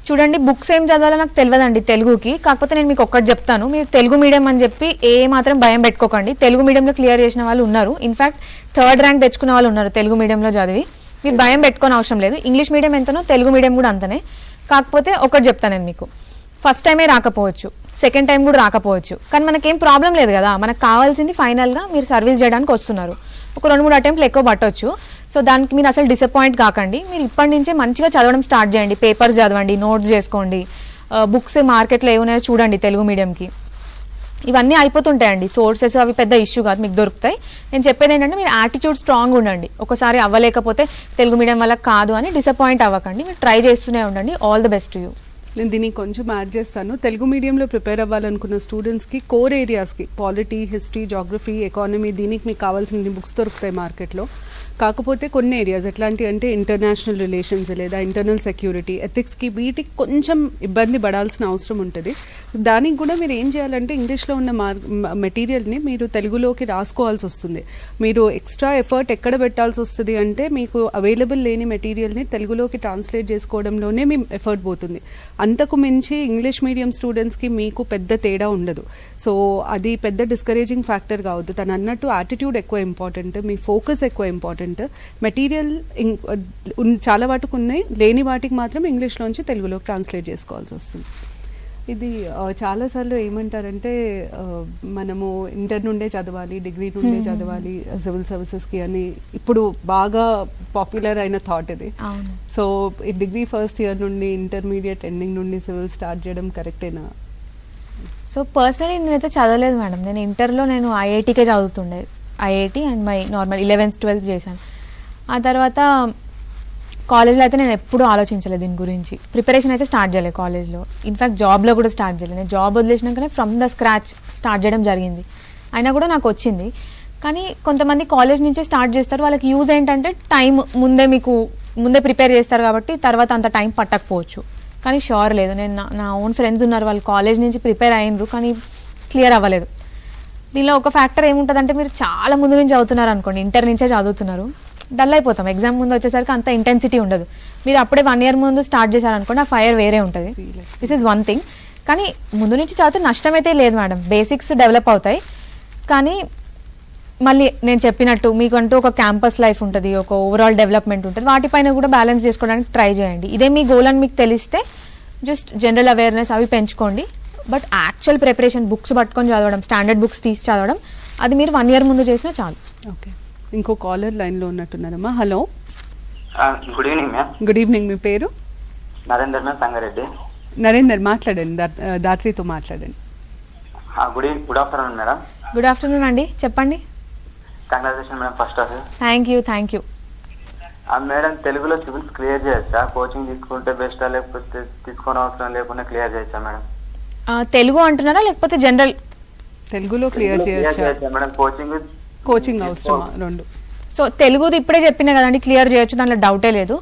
చూడండి, బుక్స్ ఏం చదవాలో నాకు తెలియదండి తెలుగుకి. కాకపోతే నేను మీకు ఒక్కటి చెప్తాను, మీరు తెలుగు మీడియం అని చెప్పి ఏ మాత్రం భయం పెట్టుకోకండి. తెలుగు మీడియంలో క్లియర్ చేసిన వాళ్ళు ఉన్నారు. ఇన్ఫాక్ట్ 3rd ర్యాంక్ తెచ్చుకున్న వాళ్ళు ఉన్నారు తెలుగు మీడియంలో చదివి. మీరు భయం పెట్టుకోని అవసరం లేదు. ఇంగ్లీష్ మీడియం ఎంతనో తెలుగు మీడియం కూడా అంతనే. కాకపోతే ఒకటి చెప్తాను నేను మీకు, ఫస్ట్ టైమే రాకపోవచ్చు, సెకండ్ టైం కూడా రాకపోవచ్చు, కానీ మనకేం ప్రాబ్లం లేదు కదా. మనకు కావాల్సింది ఫైనల్గా మీరు సర్వీస్ చేయడానికి వస్తున్నారు. ఒక 2-3 అటెంప్ట్లు ఎక్కువ పట్టవచ్చు. సో దానికి మీరు అసలు డిసప్పాయింట్ కాకండి. మీరు ఇప్పటి నుంచే మంచిగా చదవడం స్టార్ట్ చేయండి. పేపర్స్ చదవండి, నోట్స్ చేసుకోండి, బుక్స్ మార్కెట్లో ఏమున్నాయో చూడండి తెలుగు మీడియంకి. ఇవన్నీ అయిపోతుంటాయండి. సోర్సెస్ అవి పెద్ద ఇష్యూ కాదు, మీకు దొరుకుతాయి. నేను చెప్పేది ఏంటంటే మీరు యాటిట్యూడ్ స్ట్రాంగ్ ఉండండి. ఒకసారి అవ్వలేకపోతే తెలుగు మీడియం వల్ల కాదు అని డిసప్పాయింట్ అవ్వకండి. మీరు ట్రై చేస్తూనే ఉండండి. All the best to you. నేను దీనికి కొంచెం యాడ్ చేస్తాను. తెలుగు మీడియంలో ప్రిపేర్ అవ్వాలనుకున్న స్టూడెంట్స్కి కోర్ ఏరియాస్కి పాలిటీ, హిస్టరీ, జాగ్రఫీ, ఎకానమీ దీనికి మీకు కావాల్సిన బుక్స్ దొరుకుతాయి మార్కెట్లో. కాకపోతే కొన్ని ఏరియాస్ ఎట్లాంటి అంటే ఇంటర్నేషనల్ రిలేషన్స్ లేదా ఇంటర్నల్ సెక్యూరిటీ, ఎథిక్స్కి వీటికి కొంచెం ఇబ్బంది పడాల్సిన అవసరం ఉంటుంది. దానికి కూడా మీరు ఏం చేయాలంటే ఇంగ్లీష్లో ఉన్న మెటీరియల్ని మీరు తెలుగులోకి రాసుకోవాల్సి వస్తుంది. మీరు ఎక్స్ట్రా ఎఫర్ట్ ఎక్కడ పెట్టాల్సి వస్తుంది అంటే మీకు అవైలబుల్ లేని మెటీరియల్ని తెలుగులోకి ట్రాన్స్లేట్ చేసుకోవడంలోనే మీ ఎఫర్ట్ పోతుంది. అంతకు మించి ఇంగ్లీష్ మీడియం స్టూడెంట్స్కి మీకు పెద్ద తేడా ఉండదు. సో అది పెద్ద డిస్కరేజింగ్ ఫ్యాక్టర్ కావద్దు. తను అన్నట్టు యాటిట్యూడ్ ఎక్కువ ఇంపార్టెంట్, మీ ఫోకస్ ఎక్కువ ఇంపార్టెంట్. మెటీరియల్ చాలా వాటికి ఉన్నాయి, లేని వాటికి మాత్రం ఇంగ్లీష్లోంచి తెలుగులోకి ట్రాన్స్లేట్ చేసుకోవాల్సి వస్తుంది. ఇది చాలాసార్లు ఏమంటారంటే మనము ఇంటర్ నుండే చదవాలి, డిగ్రీ నుండే చదవాలి సివిల్ సర్వీసెస్కి అని ఇప్పుడు బాగా పాపులర్ అయిన థాట్ ఇది. సో ఈ డిగ్రీ ఫస్ట్ ఇయర్ నుండి ఇంటర్మీడియట్ ఎండింగ్ నుండి సివిల్ స్టార్ట్ చేయడం కరెక్టేనా? సో పర్సనలీ నేనైతే చదవలేదు మేడం. నేను ఇంటర్లో నేను ఐఐటీకే చదువుతుండే. IIT and my normal 11th 12th చేశాను. ఆ తర్వాత కాలేజ్లో అయితే నేను ఎప్పుడూ ఆలోచించలేదు దీని గురించి. ప్రిపరేషన్ అయితే స్టార్ట్ చేయలేదు కాలేజ్లో. ఇన్ఫ్యాక్ట్ జాబ్లో కూడా స్టార్ట్ చేయలేదు. నేను జాబ్ వదిలేసినాకనే ఫ్రమ్ ద స్క్రాచ్ స్టార్ట్ చేయడం జరిగింది. అయినా కూడా నాకు వచ్చింది. కానీ కొంతమంది కాలేజ్ నుంచే స్టార్ట్ చేస్తారు. వాళ్ళకి యూజ్ ఏంటంటే టైం ముందే ప్రిపేర్ చేస్తారు కాబట్టి తర్వాత అంత టైం పట్టకపోవచ్చు. కానీ షూర్ లేదు. నేను నా ఓన్ ఫ్రెండ్స్ ఉన్నారు, వాళ్ళు కాలేజ్ నుంచి ప్రిపేర్ అయినరు కానీ క్లియర్ అవ్వలేదు. దీనిలో ఒక ఫ్యాక్టర్ ఏముంటుందంటే మీరు చాలా ముందు నుంచి చదువుతున్నారు అనుకోండి, ఇంటర్ నుంచే చదువుతున్నారు, డల్ అయిపోతాం. ఎగ్జామ్ ముందు వచ్చేసరికి అంత ఇంటెన్సిటీ ఉండదు. మీరు అప్పుడే 1 year ముందు స్టార్ట్ చేశారనుకోండి, ఆ ఫైర్ వేరే ఉంటుంది. This is one thing. కానీ ముందు నుంచి చదివితే నష్టం అయితే లేదు మేడం. బేసిక్స్ డెవలప్ అవుతాయి. కానీ మళ్ళీ నేను చెప్పినట్టు మీకంటూ ఒక క్యాంపస్ లైఫ్ ఉంటుంది, ఒక ఓవరాల్ డెవలప్మెంట్ ఉంటుంది. వాటిపైన కూడా బ్యాలెన్స్ చేసుకోవడానికి ట్రై చేయండి. ఇదే మీ గోల్ అని మీకు తెలిస్తే జస్ట్ జనరల్ అవేర్నెస్ అవి పెంచుకోండి. బట్ యాక్చువల్ ప్రిపరేషన్ బుక్స్ పట్టుకొని చదవడం, స్టాండర్డ్ బుక్స్ తీసి చదవడం, అది మీరు 1 year ముందు చేసినా చాలు. ఓకే, ఇంకో కాలర్ లైన్లో ఉన్నట్టున్నారమ్మా. Hello, good evening ma'am. Good evening. మీ పేరు? నరేందర్ మ్యామ్, సంగారెడ్డి. నరేందర్ మాట్లాడండి, దాత్రితో మాట్లాడండి. Good afternoon madam. Good afternoon అండి, చెప్పండి. Congratulation madam first of. Thank you. Madam, తెలుగులో సివిల్స్ క్లియర్ చేయొచ్చా? కోచింగ్ తీసుకుంటే బెస్టా లేకపోతే తీసుకోని అవసరం లేకుండా క్లియర్ చేయొచ్చా మేడం? తెలుగు అంటున్నారా లేకపోతే జనరల్? తెలుగులో క్లియర్ చేయొచ్చా మేడం? కోచింగ్ అవసరమా? రెండు. సో తెలుగుది ఇప్పుడే చెప్పినా కదండి, క్లియర్ చేయొచ్చు, దాంట్లో డౌటే లేదు.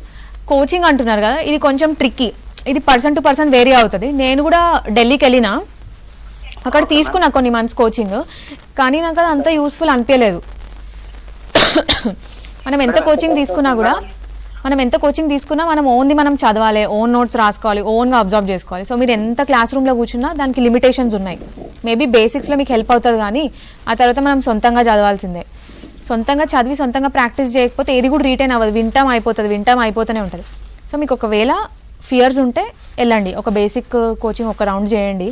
కోచింగ్ అంటున్నారు కదా, ఇది కొంచెం ట్రిక్కీ. ఇది పర్సన్ టు పర్సన్ వేరీ అవుతుంది. నేను కూడా ఢిల్లీకి వెళ్ళినా, అక్కడ తీసుకున్నా కొన్ని మంత్స్ కోచింగ్, కానీ నాకు అది అంత యూస్ఫుల్ అనిపించలేదు. మనం ఎంత కోచింగ్ తీసుకున్నా మనం ఓన్ది మనం చదవాలి, ఓన్ నోట్స్ రాసుకోవాలి, ఓన్గా అబ్జర్వ్ చేసుకోవాలి. సో మీరు ఎంత క్లాస్ రూమ్లో కూర్చున్నా దానికి లిమిటేషన్స్ ఉన్నాయి. మేబీ బేసిక్స్లో మీకు హెల్ప్ అవుతుంది, కానీ ఆ తర్వాత మనం సొంతంగా చదవాల్సిందే. సొంతంగా చదివి సొంతంగా ప్రాక్టీస్ చేయకపోతే ఏది కూడా రీటైన్ అవ్వదు. వింటాం అయిపోతూనే ఉంటుంది. సో మీకు ఒకవేళ ఫియర్స్ ఉంటే వెళ్ళండి, ఒక బేసిక్ కోచింగ్ ఒక రౌండ్ చేయండి.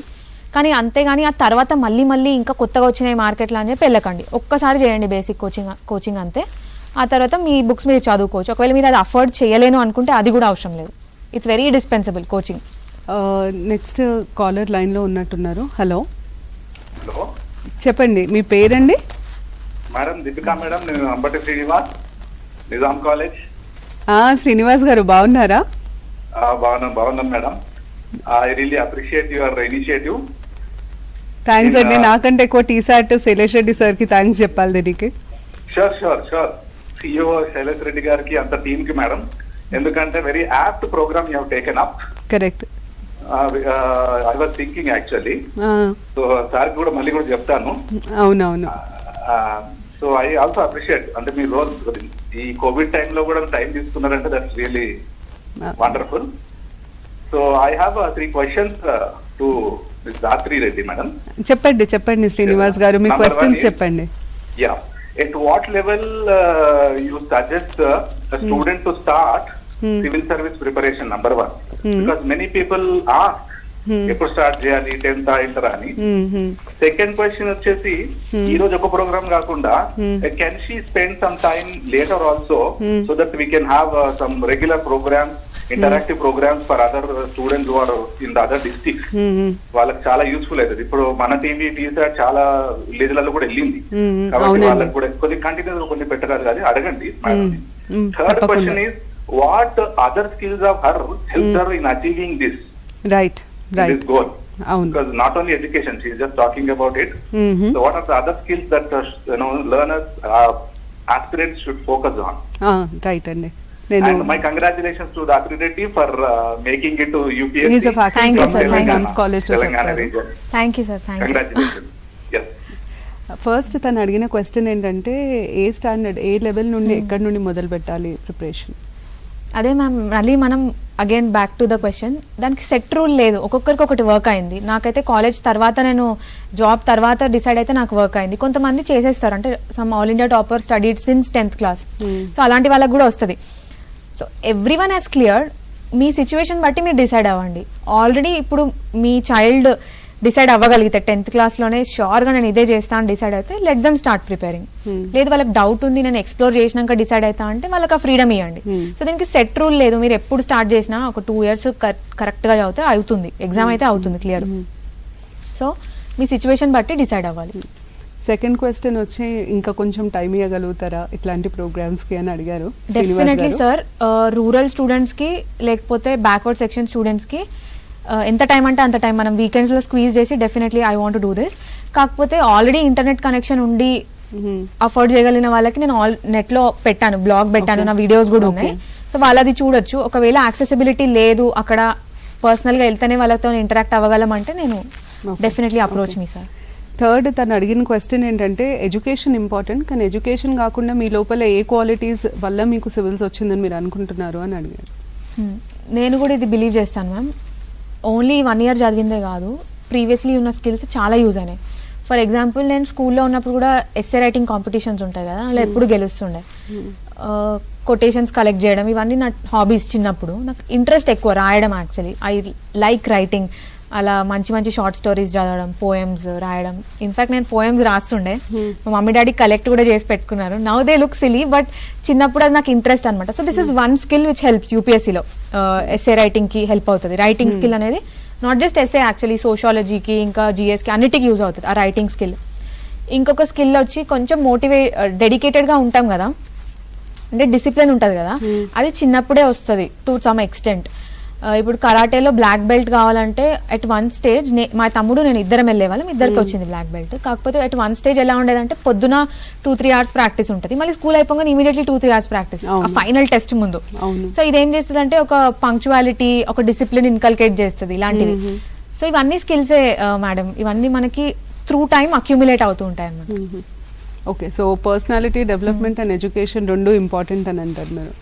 కానీ అంతేగాని ఆ తర్వాత మళ్ళీ ఇంకా కొత్తగా వచ్చినాయి మార్కెట్లో అని చెప్పి వెళ్ళకండి. ఒక్కసారి చేయండి బేసిక్ కోచింగ్ అంతే. ఆ తర్వాత మీ బుక్స్ మీరు చదువుకోవచ్చు. ఒకవేళ మీరు అది అఫోర్డ్ చేయలేను అనుకుంటే అది కూడా అవసరం లేదు. It's very dispensable coaching. Next caller లైన్లో ఉన్నట్టున్నారు. హలో, చెప్పండి, మీ పేరండి? మేడం దీపికా మేడం, నేను అంబటి శ్రీనివాస్, నిజాం కాలేజ్. శ్రీనివాస్ గారు బాగున్నారా? బాగున్నాం madam. I really appreciate your initiative. Thanks అండి. నాకంటే ఎక్కువ టీసాట్ శైలేష్ రెడ్డి సార్కి థ్యాంక్స్ చెప్పాలి దీనికి. షూర్. సిఇఓ శైలేష్ రెడ్డి గారికి, అంత టీమ్ కి మేడం. ఎందుకంటే very apt programme you have taken up. Correct. I was thinking actually. So sir కూడా మళ్ళీ కూడా చెప్తాను. అవునవును. సో ఐ ఆల్సో అప్రిషియేట్, అంటే మీ రోజు ఈ కోవిడ్ టైంలో కూడా టైం తీసుకున్నారంటే that's really wonderful. So I have 3 questions to miss Dhatri Reddy madam. చెప్పండి శ్రీనివాస్ గారు, మీ క్వశ్చన్స్ చెప్పండి. Yeah, at what level you suggest a student to start civil service preparation, number 1? Because many people ask ఎప్పుడు స్టార్ట్ చేయాలి, 10th ఇంటర్ అని. సెకండ్ క్వశ్చన్ వచ్చేసి, ఈ రోజు ఒక ప్రోగ్రామ్ కాకుండా can she spend some time later also, so that we can have some regular programmes, interactive programmes for other students who are in the other districts. వాళ్ళకి చాలా యూస్ఫుల్ అవుతుంది. ఇప్పుడు మన టీసాట్ చాలా విలేజ్లలో కూడా వెళ్ళింది కాబట్టి వాళ్ళకి కూడా కొన్ని కంటిన్యూస్ కొన్ని పెట్టరాదు, కానీ అడగండి. Third question is, what other skills of her help her in achieving this? Right This right goal. అవును Because not only education, she is just talking about it. So what are the other skills that learners, aspirants should focus on? Right అండి And నేను my congratulations to Dr. Reddy for making it to UPSC. He's a faculty Thank you, from sir. Thank you. Telangana, College లో Telangana చెప్తారు. region. Thank you sir, thank you. Congratulations. Yes. First తను అడిగిన క్వశ్చన్ ఏంటంటే ఏ స్టాండర్డ్ ఏ లెవెల్ నుండి ఎక్కడి నుండి మొదలు పెట్టాలి ప్రిపరేషన్? అదే మ్యామ్, మళ్ళీ మనం again back to the question, దానికి సెట్ రూల్ లేదు, ఒక్కొక్కరికి ఒకటి వర్క్ అయింది. నాకైతే కాలేజ్ తర్వాత, నేను జాబ్ తర్వాత డిసైడ్ అయితే నాకు వర్క్ అయింది. కొంతమంది చేసేస్తారు, అంటే some all India topper studied since 10th class, so అలాంటి వాళ్ళకి కూడా వస్తుంది. So every one has clear. Me situation బట్టి మీరు డిసైడ్ అవ్వండి. ఆల్రెడీ ఇప్పుడు మీ చైల్డ్ డిసైడ్ అవ్వగలిగితే 10th క్లాస్లోనే షూర్గా నేను ఇదే చేస్తా అని డిసైడ్ అయితే లెట్ దమ్ స్టార్ట్ ప్రిపేరింగ్. లేదు వాళ్ళకి డౌట్ ఉంది, నేను ఎక్స్ప్లోర్ చేసినాక డిసైడ్ అవుతా అంటే వాళ్ళకి ఆ ఫ్రీడమ్ ఇవ్వండి. సో దీనికి సెట్ రూల్ లేదు, మీరు ఎప్పుడు స్టార్ట్ చేసినా ఒక 2 years కరెక్ట్గా చదివితే అవుతుంది, ఎగ్జామ్ అయితే అవుతుంది క్లియర్. సో మీ సిచ్యువేషన్ బట్టి డిసైడ్ అవ్వాలి. సెకండ్ క్వశ్చన్ వచ్చి ఇంకా కొంచెం టైం ఇవ్వగలుగుతారా ఇట్లాంటి ప్రోగ్రామ్స్ కి అని అడిగారు. డెఫినెట్లీ సార్, రూరల్ స్టూడెంట్స్ కి లేకపోతే బ్యాక్వర్డ్ సెక్షన్ స్టూడెంట్స్ కి ఎంత టైం అంటే అంత టైం మనం వీకెండ్స్ లో స్క్వీజ్ చేసి definitely I want do this. కాకపోతే ఆల్రెడీ ఇంటర్నెట్ కనెక్షన్ ఉండి అఫోర్డ్ చేయగలిగిన వాళ్ళకి నేను నెట్ లో పెట్టాను, బ్లాగ్ పెట్టాను, నా వీడియోస్ కూడా ఉన్నాయి. సో వాళ్ళది చూడొచ్చు. ఒకవేళ యాక్సెసిబిలిటీ లేదు, అక్కడ పర్సనల్ గా వెళ్తేనే వాళ్ళతో ఇంటరాక్ట్ అవ్వగలమంటే నేను డెఫినెట్లీ అప్రోచ్ మీ సార్. థర్డ్ తను అడిగిన క్వశ్చన్ ఏంటంటే ఎడ్యుకేషన్ ఇంపార్టెంట్, కానీ ఎడ్యుకేషన్ కాకుండా మీ లోపల ఏ క్వాలిటీస్ వల్ల మీకు సివిల్స్ వచ్చిందని మీరు అనుకుంటున్నారు అని అడిగారు. నేను కూడా ఇది బిలీవ్ చేస్తాను మ్యామ్. ఓన్లీ 1 year చదివిందే కాదు, ప్రీవియస్లీ ఉన్న స్కిల్స్ చాలా యూజ్ అయినాయి. ఫర్ ఎగ్జాంపుల్ నేను స్కూల్లో ఉన్నప్పుడు కూడా ఎస్సే రైటింగ్ కాంపిటీషన్స్ ఉంటాయి కదా, అలా ఎప్పుడు గెలుస్తుండే. కొటేషన్స్ కలెక్ట్ చేయడం ఇవన్నీ నా హాబీస్. చిన్నప్పుడు నాకు ఇంట్రెస్ట్ ఎక్కువ రాయడం, యాక్చువల్లీ ఐ లైక్ రైటింగ్. అలా మంచి మంచి షార్ట్ స్టోరీస్ చదవడం, పోయమ్స్ రాయడం. ఇన్ఫాక్ట్ నేను పోయమ్స్ రాస్తుండే, మా మమ్మీ డాడీ కలెక్ట్ కూడా చేసి పెట్టుకున్నారు. Now they look silly, but చిన్నప్పుడు అది నాకు ఇంట్రెస్ట్ అనమాట. So this is one skill which helps యూపీఎస్సీలో. ఎస్ఏ రైటింగ్ కి హెల్ప్ అవుతుంది. రైటింగ్ స్కిల్ అనేది నాట్ జస్ట్ ఎస్ఏ, యాక్చువల్లీ సోషాలజీకి ఇంకా జిఎస్కి అన్నిటికీ యూజ్ అవుతుంది ఆ రైటింగ్ స్కిల్. ఇంకొక స్కిల్ వచ్చి కొంచెం డెడికేటెడ్గా ఉంటాం కదా, అంటే డిసిప్లిన్ ఉంటుంది కదా, అది చిన్నప్పుడే వస్తుంది టు సమ్ ఎక్స్టెంట్. ఇప్పుడు కరాటేలో బ్లాక్ బెల్ట్ కావాలంటే అట్ వన్ స్టేజ్ మా తమ్ముడు నేను ఇద్దరం వెళ్ళేవాళ్ళం, ఇద్దరికి వచ్చింది బ్లాక్ బెల్ట్. కాకపోతే అట్ వన్ స్టేజ్ ఎలా ఉండేదంటే పొద్దున 2-3 hours ప్రాక్టీస్ ఉంటుంది, మళ్ళీ స్కూల్ అయిపోగానే immediately 2-3 hours practice final test ముందు. సో ఇదేం చేస్తుంది అంటే ఒక పంక్చువాలిటీ, ఒక డిసిప్లిన్ ఇన్కల్కేట్ చేస్తుంది ఇలాంటివి. సో ఇవన్నీ స్కిల్సే మేడం, ఇవన్నీ మనకి త్రూ టైం అక్యుములేట్ అవుతూ ఉంటాయి అన్నమాట. Okay, so personality development and education రెండు ఇంపార్టెంట్ అని అంటారు మీరు.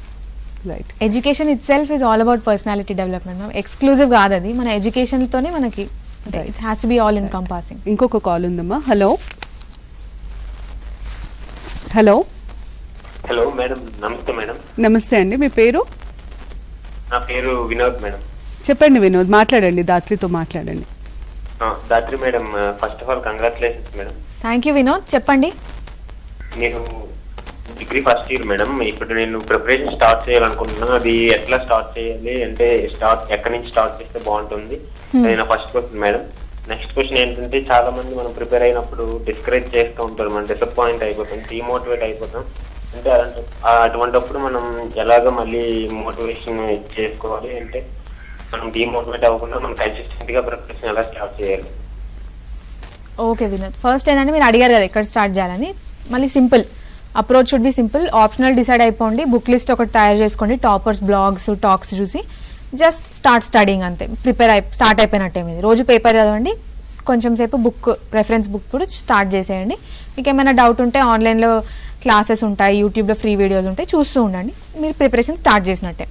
Right, education it self is all about personality development ma'am. Exclusive కాదు అది, మన ఎడ్యుకేషన్ తోనే మనకి it has to be all encompassing. ఇంకొక కాల్ ఉందమ్మా. హలో హలో హలో మేడం, నమస్తే మేడం. నమస్తే అండి, మీ పేరు? నా పేరు వినోద్ మేడం. చెప్పండి వినోద్, మాట్లాడండి, దాత్రితో మాట్లాడండి. Dhatri madam, first of all congratulations madam. Thank you Vinod, చెప్పండి. నేను డిగ్రీ ఫస్ట్ ఇయర్ మేడం. ఇప్పుడు నేను ప్రిపరేషన్ స్టార్ట్ చేయాలనుకుంటున్నా, అది ఎట్లా స్టార్ట్ చేయాలి అంటే ఎక్కడి నుంచి స్టార్ట్ చేస్తే బాగుంటుంది, అది నా first question madam. Next question ఏంటంటే, చాలా మంది మనం ప్రిపేర్ అయినప్పుడు డిస్కరేజ్ చేస్తూ ఉంటారు, మనం డిసప్పాయింట్ అయిపోతాం, డిమోటివేట్ అయిపోతాం. అంటే అటువంటిప్పుడు మనం ఎలాగ మళ్ళీ మోటివేషన్ చేసుకోవాలి అంటే, మనం డిమోటివేట్ అవ్వకుండా మనం కన్సిస్టెంట్ గా ప్రిపరేషన్ ఎలా స్టార్ట్ చేయాలి? ఓకే వినోద్, ఫస్ట్ ఏంటంటే మీరు అడిగారు కదా ఎక్కడ స్టార్ట్ చేయాలని, మళ్ళీ simple approach should be simple. Optional decide అయిపోండి, బుక్ లిస్ట్ ఒకటి తయారు చేసుకోండి, టాపర్స్ బ్లాగ్స్ టాక్స్ చూసి జస్ట్ స్టార్ట్ స్టడీయింగ్ అంతే. స్టార్ట్ అయిపోయినట్టే మీది. రోజు పేపర్ చదవండి, కొంచెం సేపు బుక్ రెఫరెన్స్ బుక్ కూడా స్టార్ట్ చేసేయండి. మీకు ఏమైనా డౌట్ ఉంటే ఆన్లైన్లో క్లాసెస్ ఉంటాయి, యూట్యూబ్లో ఫ్రీ వీడియోస్ ఉంటాయి, చూస్తూ ఉండండి, మీరు ప్రిపరేషన్ స్టార్ట్ చేసినట్టే.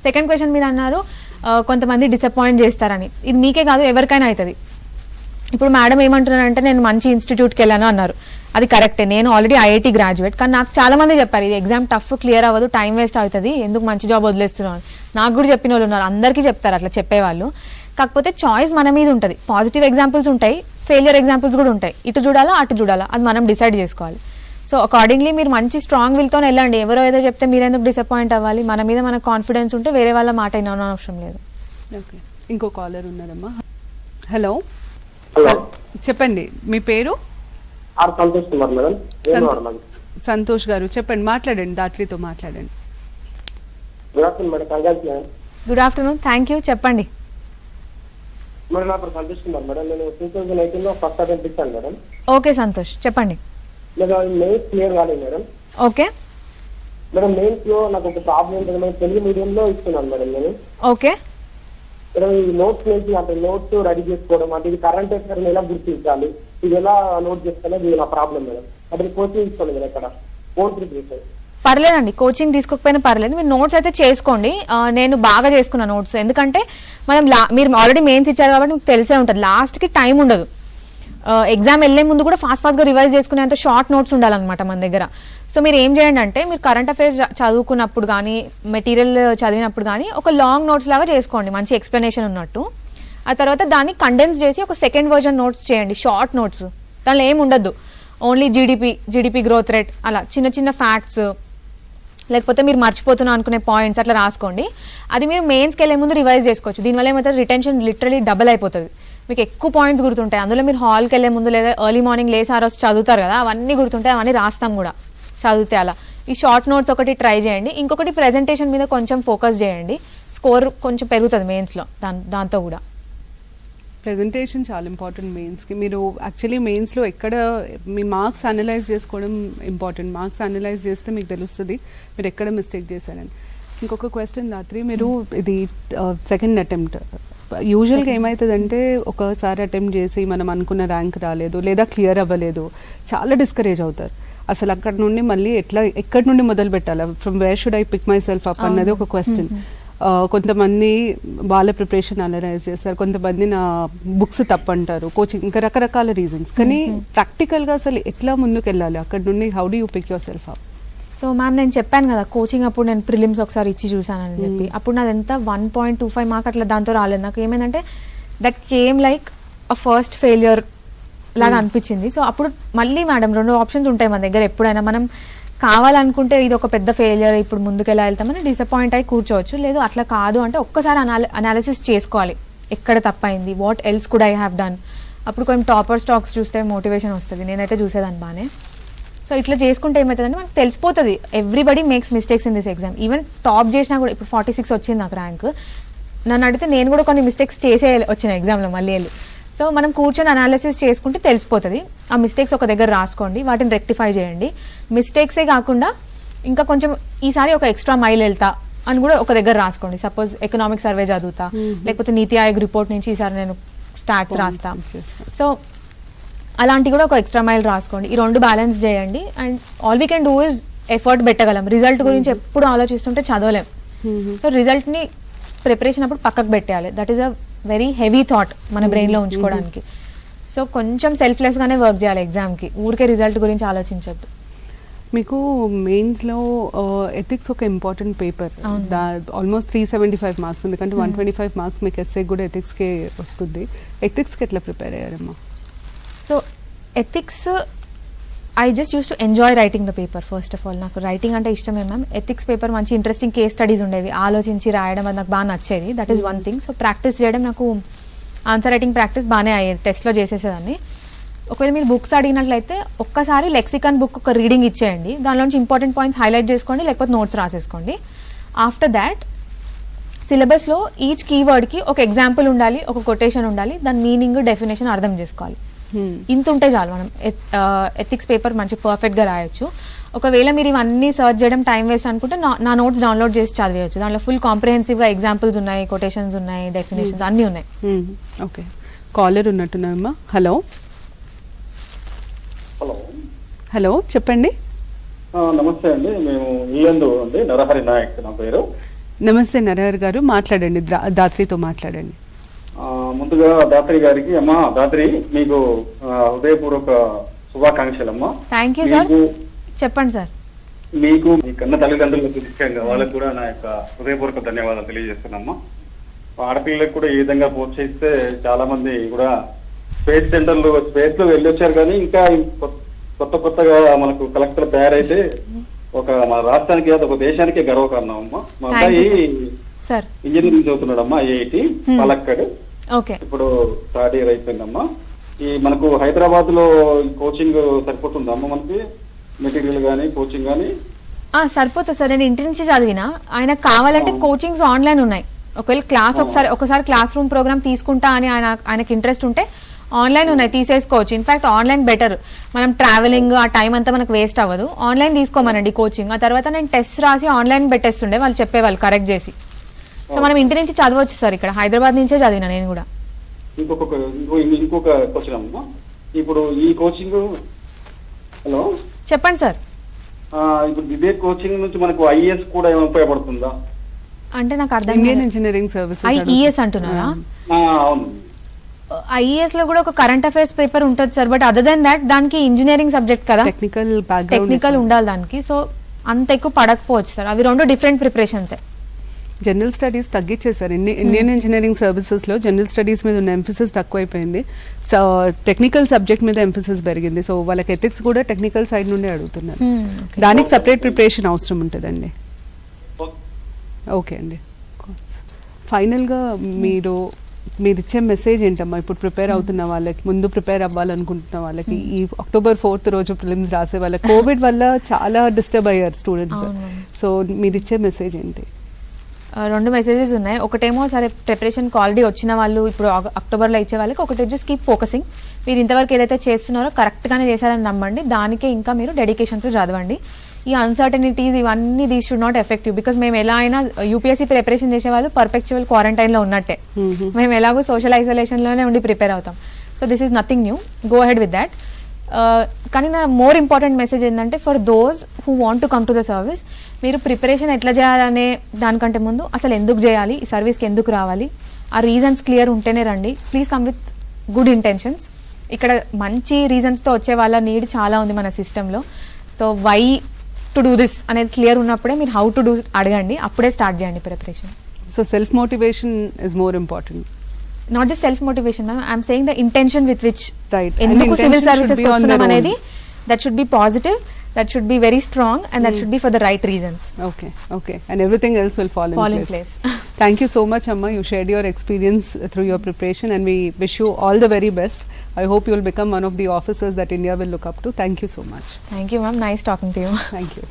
సెకండ్ క్వశ్చన్ మీరు అన్నారు కొంతమంది డిసప్పాయింట్ చేస్తారని. ఇది మీకే కాదు ఎవరికైనా అవుతుంది. ఇప్పుడు మేడం ఏమంటున్నారంటే నేను మంచి ఇన్స్టిట్యూట్కి వెళ్ళాను అన్నారు, అది కరెక్టే. నేను ఆల్రెడీ ఐఐటీ గ్రాడ్యుయేట్, కానీ నాకు చాలా మంది చెప్పారు ఇది ఎగ్జామ్ టఫ్, క్లియర్ అవ్వదు, టైం వేస్ట్ అవుతుంది, ఎందుకు మంచి జాబ్ వదిలేస్తున్నాను. నాకు కూడా చెప్పిన వాళ్ళు ఉన్నారు, అందరికీ చెప్తారు అట్లా చెప్పేవాళ్ళు. కాకపోతే చాయిస్ మన మీద ఉంటుంది. పాజిటివ్ ఎగ్జాంపుల్స్ ఉంటాయి, ఫెయిలియర్ ఎగ్జాంపుల్స్ కూడా ఉంటాయి. ఇటు చూడాలా అటు చూడాలా అది మనం డిసైడ్ చేసుకోవాలి. సో అకార్డింగ్లీ మీరు మంచి స్ట్రాంగ్ విల్తో వెళ్ళండి. ఎవరో ఏదో చెప్తే మీరు ఎందుకు డిసప్పాయింట్ అవ్వాలి? మన మీద మనకు కాన్ఫిడెన్స్ ఉంటే వేరే వాళ్ళ మాట వినవన అవసరం లేదు. ఓకే, ఇంకో కాలర్ ఉన్నారమ్మా. హలో హలో, చెప్పండి, మీ పేరు? సంతోష్ కుమార్ మేడం. సంతోష్ గారు చెప్పండి, మాట్లాడండి, దాత్రితో మాట్లాడండి. Good afternoon madam. Congrats madam. Good afternoon, thank you, చెప్పండి. మేడం నా పేరు సంతోష్ కుమార్ మేడం. నేను 2018 లో ఫస్ట్ అటెంప్ట్ ఇచ్చాను మేడం. ఓకే సంతోష్, చెప్పండి. మేడం మెయిన్స్ క్లియర్ కాలేదు మేడం. ఓకే మేడం మెయిన్స్ లో నాకు ఒక ప్రాబ్లం ఉంటుంది మేడం. తెలుగు మీడియంలో ఇస్తున్నాను మేడం నేను. ఓకే మేడం ఈ నోట్స్ నుంచి అంటే నోట్స్ రెడీ చేసుకోవడం అంటే ఇది కరెంట్ అఫైర్స్ ఎలా గుర్తించాలి, ఇది ఎలా నోట్ చేసుకోవాలి, ఇది నా ప్రాబ్లం మేడం. అంటే కోచింగ్ ఇస్తాను మేడం ఇక్కడ ఓన్ ప్రిపరేషన్. పర్లేదండి, కోచింగ్ తీసుకోకపోయినా పర్లేదు, మీరు నోట్స్ అయితే చేసుకోండి. నేను బాగా చేసుకున్న నోట్స్, ఎందుకంటే మనం మీరు ఆల్రెడీ మెయిన్స్ ఇచ్చారు కాబట్టి మీకు తెలిసే ఉంటుంది, లాస్ట్కి టైం ఉండదు. ఎగ్జామ్ వెళ్ళే ముందు కూడా ఫాస్ట్గా రివైజ్ చేసుకునేంత షార్ట్ నోట్స్ ఉండాలన్నమాట మన దగ్గర. సో మీరు ఏం చేయండి అంటే, మీరు కరెంట్ అఫైర్స్ చదువుకున్నప్పుడు కానీ మెటీరియల్ చదివినప్పుడు కానీ ఒక లాంగ్ నోట్స్ లాగా చేసుకోండి, మంచి ఎక్స్ప్లెనేషన్ ఉన్నట్టు. ఆ తర్వాత దాన్ని కండెన్స్ చేసి ఒక సెకండ్ వర్జన్ నోట్స్ చేయండి, షార్ట్ నోట్స్. దానిలో ఏమి ఉండదు, ఓన్లీ జీడిపి గ్రోత్ రేట్, అలా చిన్న చిన్న ఫ్యాక్ట్స్, లేకపోతే మీరు మర్చిపోతున్నా అనుకునే పాయింట్స్ అట్లా రాసుకోండి. అది మీరు మెయిన్స్కి వెళ్ళే ముందు రివైజ్ చేసుకోవచ్చు. దీనివల్ల ఏమవుతుంది, రిటెన్షన్ లిటరలీ డబుల్ అయిపోతుంది. మీకు ఎక్కువ పాయింట్స్ గుర్తుంటాయి. అందులో మీరు హాల్కి వెళ్ళే ముందు లేదా ఎర్లీ మార్నింగ్ లేసి ఆ రోజు చదువుతారు కదా, అవన్నీ గుర్తుంటాయి, అవన్నీ రాస్తాం కూడా చదివితే. అలా ఈ షార్ట్ నోట్స్ ఒకటి ట్రై చేయండి. ఇంకొకటి ప్రెజెంటేషన్ మీద కొంచెం ఫోకస్ చేయండి, స్కోర్ కొంచెం పెరుగుతుంది మెయిన్స్లో. దాంతో కూడా ప్రెజెంటేషన్ చాలా ఇంపార్టెంట్ మెయిన్స్కి. మీరు యాక్చువల్లీ మెయిన్స్లో ఎక్కడ మీ మార్క్స్ అనలైజ్ చేసుకోవడం ఇంపార్టెంట్. మార్క్స్ అనలైజ్ చేస్తే మీకు తెలుస్తుంది మీరు ఎక్కడ మిస్టేక్ చేశారని. ఇంకొక క్వశ్చన్ రాత్రి, మీరు ఇది సెకండ్ అటెంప్ట్, యూజువల్గా ఏమవుతుందంటే ఒకసారి అటెంప్ట్ చేసి మనం అనుకున్న ర్యాంక్ రాలేదు లేదా క్లియర్ అవ్వలేదు, చాలా డిస్కరేజ్ అవుతారు. అసలు అక్కడ నుండి మళ్ళీ ఎక్కడి నుండి మొదలు పెట్టాలి, from where should I pick myself up అన్నది ఒక క్వశ్చన్. కొంతమంది వాళ్ళ ప్రిపరేషన్ అనలైజ్ చేస్తారు, కొంతమంది నా బుక్స్ తప్పంటారు, కోచింగ్, ఇంకా రకరకాల రీజన్స్. కానీ ప్రాక్టికల్గా అసలు ఎట్లా ముందుకు వెళ్ళాలి అక్కడ నుండి, how do you pick yourself up? So ma'am నేను చెప్పాను కదా, కోచింగ్ అప్పుడు నేను ప్రిలిమ్స్ ఒకసారి ఇచ్చి చూసానని చెప్పి, అప్పుడు నాది ఎంత 1.25 మార్క్ అట్లా దాంతో రాలేదు. నాకు ఏమైందంటే that came like a first failure లాగా అనిపించింది. సో అప్పుడు మళ్ళీ మేడం 2 ఆప్షన్స్ ఉంటాయి మన దగ్గర ఎప్పుడైనా. మనం కావాలనుకుంటే ఇది ఒక పెద్ద ఫెయిలియర్, ఇప్పుడు ముందుకు ఎలా వెళ్తామని డిసప్పాయింట్ అయి కూర్చోవచ్చు. లేదు అట్లా కాదు అంటే ఒక్కసారి అనాలిసిస్ చేసుకోవాలి, ఎక్కడ తప్పైంది, what else could I have done. అప్పుడు కొంచెం టాపర్ స్టాక్స్ చూస్తే మోటివేషన్ వస్తుంది. నేనైతే చూసేదాన్ని బాగానే. సో ఇట్లా చేసుకుంటే ఏమవుతుందంటే మనకు తెలిసిపోతుంది, everybody makes mistakes in this exam. Even top చేసినా కూడా, ఇప్పుడు 46 వచ్చింది నాకు ర్యాంక్, నన్ను అడిగితే నేను కూడా కొన్ని మిస్టేక్స్ చేసే వచ్చిన ఎగ్జామ్లో మళ్ళీ వెళ్ళి. సో మనం కూర్చొని అనాలిసిస్ చేసుకుంటే తెలిసిపోతుంది. ఆ మిస్టేక్స్ ఒక దగ్గర రాసుకోండి, వాటిని రెక్టిఫై చేయండి. మిస్టేక్సే కాకుండా ఇంకా కొంచెం ఈసారి ఒక ఎక్స్ట్రా మైల్ వెళ్తా అని కూడా ఒక దగ్గర రాసుకోండి. సపోజ్ ఎకనామిక్ సర్వే చదువుతా, లేకపోతే నీతి ఆయోగ్ రిపోర్ట్ నుంచి ఈసారి నేను స్టాట్స్ రాస్తా. సో అలాంటి కూడా ఒక ఎక్స్ట్రా మైల్ రాసుకోండి. ఈ 2 బ్యాలెన్స్ చేయండి. And all we can do is effort పెట్టగలం. రిజల్ట్ గురించి ఎప్పుడు ఆలోచిస్తుంటే చదవలేం. సో రిజల్ట్ని ప్రిపరేషన్ అప్పుడు పక్కకు పెట్టేయాలి. That is a very heavy thought మన బ్రెయిన్లో ఉంచుకోవడానికి. సో కొంచెం సెల్ఫ్లెస్గానే వర్క్ చేయాలి ఎగ్జామ్కి, ఊరికే రిజల్ట్ గురించి ఆలోచించొద్దు. మీకు మెయిన్స్లో ఎథిక్స్ ఒక ఇంపార్టెంట్ పేపర్, ఆల్మోస్ట్ 375 మార్క్స్, ఎందుకంటే 125 మార్క్స్ మీకు ఎస్ఏ కూడా ఎథిక్స్కే వస్తుంది. ఎథిక్స్కి ఎట్లా ప్రిపేర్ అయ్యారమ్మా? So ethics I just use to enjoy writing the paper. First of all నాకు రైటింగ్ అంటే ఇష్టమే మ్యామ్. ఎథిక్స్ పేపర్ మంచి ఇంట్రెస్టింగ్ కేస్ స్టడీస్ ఉండేవి, ఆలోచించి రాయడం అది నాకు బాగా నచ్చేది. That is 1 thing. So practice చేయడం, నాకు ఆన్సర్ రైటింగ్ ప్రాక్టీస్ బాగానే అయ్యేది, టెస్ట్లో చేసేసేదాన్ని. ఒకవేళ మీరు బుక్స్ అడిగినట్లయితే ఒక్కసారి లెక్సికన్ బుక్ ఒక రీడింగ్ ఇచ్చేయండి, దానిలోంచి ఇంపార్టెంట్ పాయింట్స్ హైలైట్ చేసుకోండి, లేకపోతే నోట్స్ రాసేసుకోండి. ఆఫ్టర్ దాట్ సిలబస్లో ఈచ్ కీవర్డ్కి ఒక ఎగ్జాంపుల్ ఉండాలి, ఒక కొటేషన్ ఉండాలి, దాని మీనింగ్, డెఫినేషన్ అర్థం చేసుకోవాలి. ఇంత ఉంటే చాలు, మనం ఎథిక్స్ పేపర్ మంచి పర్ఫెక్ట్గా రాయొచ్చు. ఒకవేళ మీరు ఇవన్నీ సర్చ్ చేయడం టైం వేస్ట్ అనుకుంటే నా నోట్స్ డౌన్లోడ్ చేసి చదివేయచ్చు. దాంట్లో ఫుల్ కాంప్రిహెన్సివ్గా ఎగ్జాంపుల్స్ ఉన్నాయి, కొటేషన్స్ ఉన్నాయి, డెఫినేషన్స్ అన్నీ ఉన్నాయి. ఓకే, కాలర్ ఉన్నట్టున్నారమ్మా. హలో హలో చెప్పండి. నమస్తే అండి, మేము ఈయందు అండి, నరహరి నాయక్ నా పేరు. నమస్తే నరహరి గారు, మాట్లాడండి, దాత్రితో మాట్లాడండి. ముందుగా దాత్రి గారికి, అమ్మా దాత్రి మీకు హృదయపూర్వక శుభాకాంక్షలు అమ్మా. Thank you sir. చెప్పండి సార్. మీకు మీ కన్న తల్లిదండ్రులకు ముఖ్యంగా వాళ్ళకు కూడా నా యొక్క హృదయపూర్వక ధన్యవాదాలు తెలియజేస్తున్నామ్మా. ఆడపిల్లలకు కూడా ఈ విధంగా ప్రోత్సహిస్తే చాలా మంది కూడా స్పేస్ సెంటర్లు స్పేస్ లో వెళ్ళొచ్చారు, కానీ ఇంకా కొత్తగా మనకు కలెక్టర్ తయారైతే ఒక మన రాష్ట్రానికి కాదు ఒక దేశానికే గర్వకారణం అమ్మా. మా అబ్బాయి ఇంజనీరింగ్ చదువుతున్నాడమ్మా, ఐఐటి పాలక్కడ్. ఇప్పుడు 3rd year అయిపోయిందమ్మా. ఈ మనకు హైదరాబాద్ లో కోచింగ్ సరిపోతుందమ్మా మనకి, మెటీరియల్ గానీ కోచింగ్ గానీ? సరిపోతుంది సార్. నేను ఇంటి నుంచి చదివినా, ఆయన కావాలంటే కోచింగ్స్ ఆన్లైన్ ఉన్నాయి, ఒకవేళ క్లాస్ ఒకసారి క్లాస్ రూమ్ ప్రోగ్రామ్ తీసుకుంటా అని ఆయనకి ఇంట్రెస్ట్ ఉంటే ఆన్లైన్ ఉన్నాయి, తీసేసుకోవచ్చు. ఇన్ఫాక్ట్ ఆన్లైన్ బెటర్, మనం ట్రావెలింగ్ ఆ టైం అంతా మనకు వేస్ట్ అవ్వదు. ఆన్లైన్ తీసుకోమనండి కోచింగ్. ఆ తర్వాత నేను టెస్ట్ రాసి ఆన్లైన్ పెట్టేస్తుండే, వాళ్ళు చెప్పేవాళ్ళు కరెక్ట్ చేసి. సో మనం ఇంటి నుంచి చదవచ్చు సార్. ఇక్కడ హైదరాబాద్ నుంచే చదివినా నేను కూడా. ఇంకొక క్వశ్చన్ అమ్మా, ఇప్పుడు ఈ కోచింగ్, హలో చెప్పండి సార్. ఇప్పుడు ఇదే కోచింగ్ నుంచి మనకు ఐఏఎస్ కూడా ఏమైనా ఉపయోగపడుతుందా? అంటే నాకు అర్థం ఇండియన్ ఇంజనీరింగ్ సర్వీసెస్ ఐఈఎస్ అంటున్నారా? అవును, ఐఈఎస్ లో కూడా ఒక కరెంట్ అఫైర్స్ పేపర్ ఉంటుంది sir. But other than that దానికి ఇంజనీరింగ్ సబ్జెక్ట్ కదా, టెక్నికల్ ఉండాలి దానికి. సో అంత ఎక్కువ పడకపోవచ్చు సార్. అవి రెండు డిఫరెంట్ ప్రిపరేషన్స్. జనరల్ స్టడీస్ తగ్గించేశారు. ఇండియన్ ఇంజనీరింగ్ సర్వీసెస్ లో జనరల్ స్టడీస్ మీద ఉన్న ఎంఫసిస్ తక్కువైపోయింది. సో టెక్నికల్ సబ్జెక్ట్ మీద ఎంఫసిస్ పెరిగింది. సో వాళ్ళకి ఎథిక్స్ కూడా టెక్నికల్ సైడ్ నుండి అడుగుతున్నారు. దానికి సపరేట్ ప్రిపరేషన్ అవసరం ఉంటుందండి. ఓకే అండి. ఫైనల్గా మీరు ఇచ్చే మెసేజ్ ఏంటమ్మా ఇప్పుడు ప్రిపేర్ అవుతున్న వాళ్ళకి, ముందు ప్రిపేర్ అవ్వాలనుకుంటున్న వాళ్ళకి, ఈ October 4th రోజు ప్రిలిమ్స్ రాసే వాళ్ళకి? కోవిడ్ వల్ల చాలా డిస్టర్బ్ అయ్యారు స్టూడెంట్స్. సో మీరు ఇచ్చే మెసేజ్ ఏంటి? రెండు మెసేజెస్ ఉన్నాయి. ఒకటేమో సరే ప్రిపరేషన్కి ఆల్రెడీ వచ్చిన వాళ్ళు ఇప్పుడు అక్టోబర్లో ఇచ్చే వాళ్ళకి ఒకటి జస్ట్ కీప్ ఫోకసింగ్. మీరు ఇంతవరకు ఏదైతే చేస్తున్నారో కరెక్ట్గానే చేశారని నమ్మండి. దానికే ఇంకా మీరు డెడికేషన్తో చదవండి. ఈ అన్సర్టనిటీస్ ఇవన్నీ these should not effect you. Because మేము ఎలా అయినా యూపీఎస్సీ ప్రిపరేషన్ చేసే వాళ్ళు పర్ఫెక్చువల్ క్వారంటైన్లో ఉన్నట్టే. మేము ఎలాగో సోషల్ ఐసోలేషన్లోనే ఉండి ప్రిపేర్ అవుతాం. So this is nothing new, go ahead with that. కానీ నా మోర్ ఇంపార్టెంట్ మెసేజ్ ఏంటంటే for those who want to come to the service, మీరు ప్రిపరేషన్ ఎట్లా చేయాలనే దానికంటే ముందు అసలు ఎందుకు చేయాలి, ఈ సర్వీస్కి ఎందుకు రావాలి, ఆ రీజన్స్ క్లియర్ ఉంటేనే రండి. Please come with good intentions. ఇక్కడ మంచి రీజన్స్తో వచ్చే వాళ్ళ నీడ్ చాలా ఉంది మన సిస్టంలో. So why to do this అనేది క్లియర్ ఉన్నప్పుడే మీరు హౌ టు డూ అడగండి, అప్పుడే స్టార్ట్ చేయండి preparation. So self motivation is more important. Not just self motivation, ma'am. I'm saying the intention with which ఎందుకు civil services వస్తున్నాం అనేది, that should be positive, that should be very strong, and that should be for the right reasons. Okay. And everything else will fall in place. Thank you so much, Amma. You shared your experience through your preparation, and we wish you all the very best. I hope you will become one of the officers that India will look up to. Thank you so much. Thank you, ma'am. Nice talking to you. Thank you.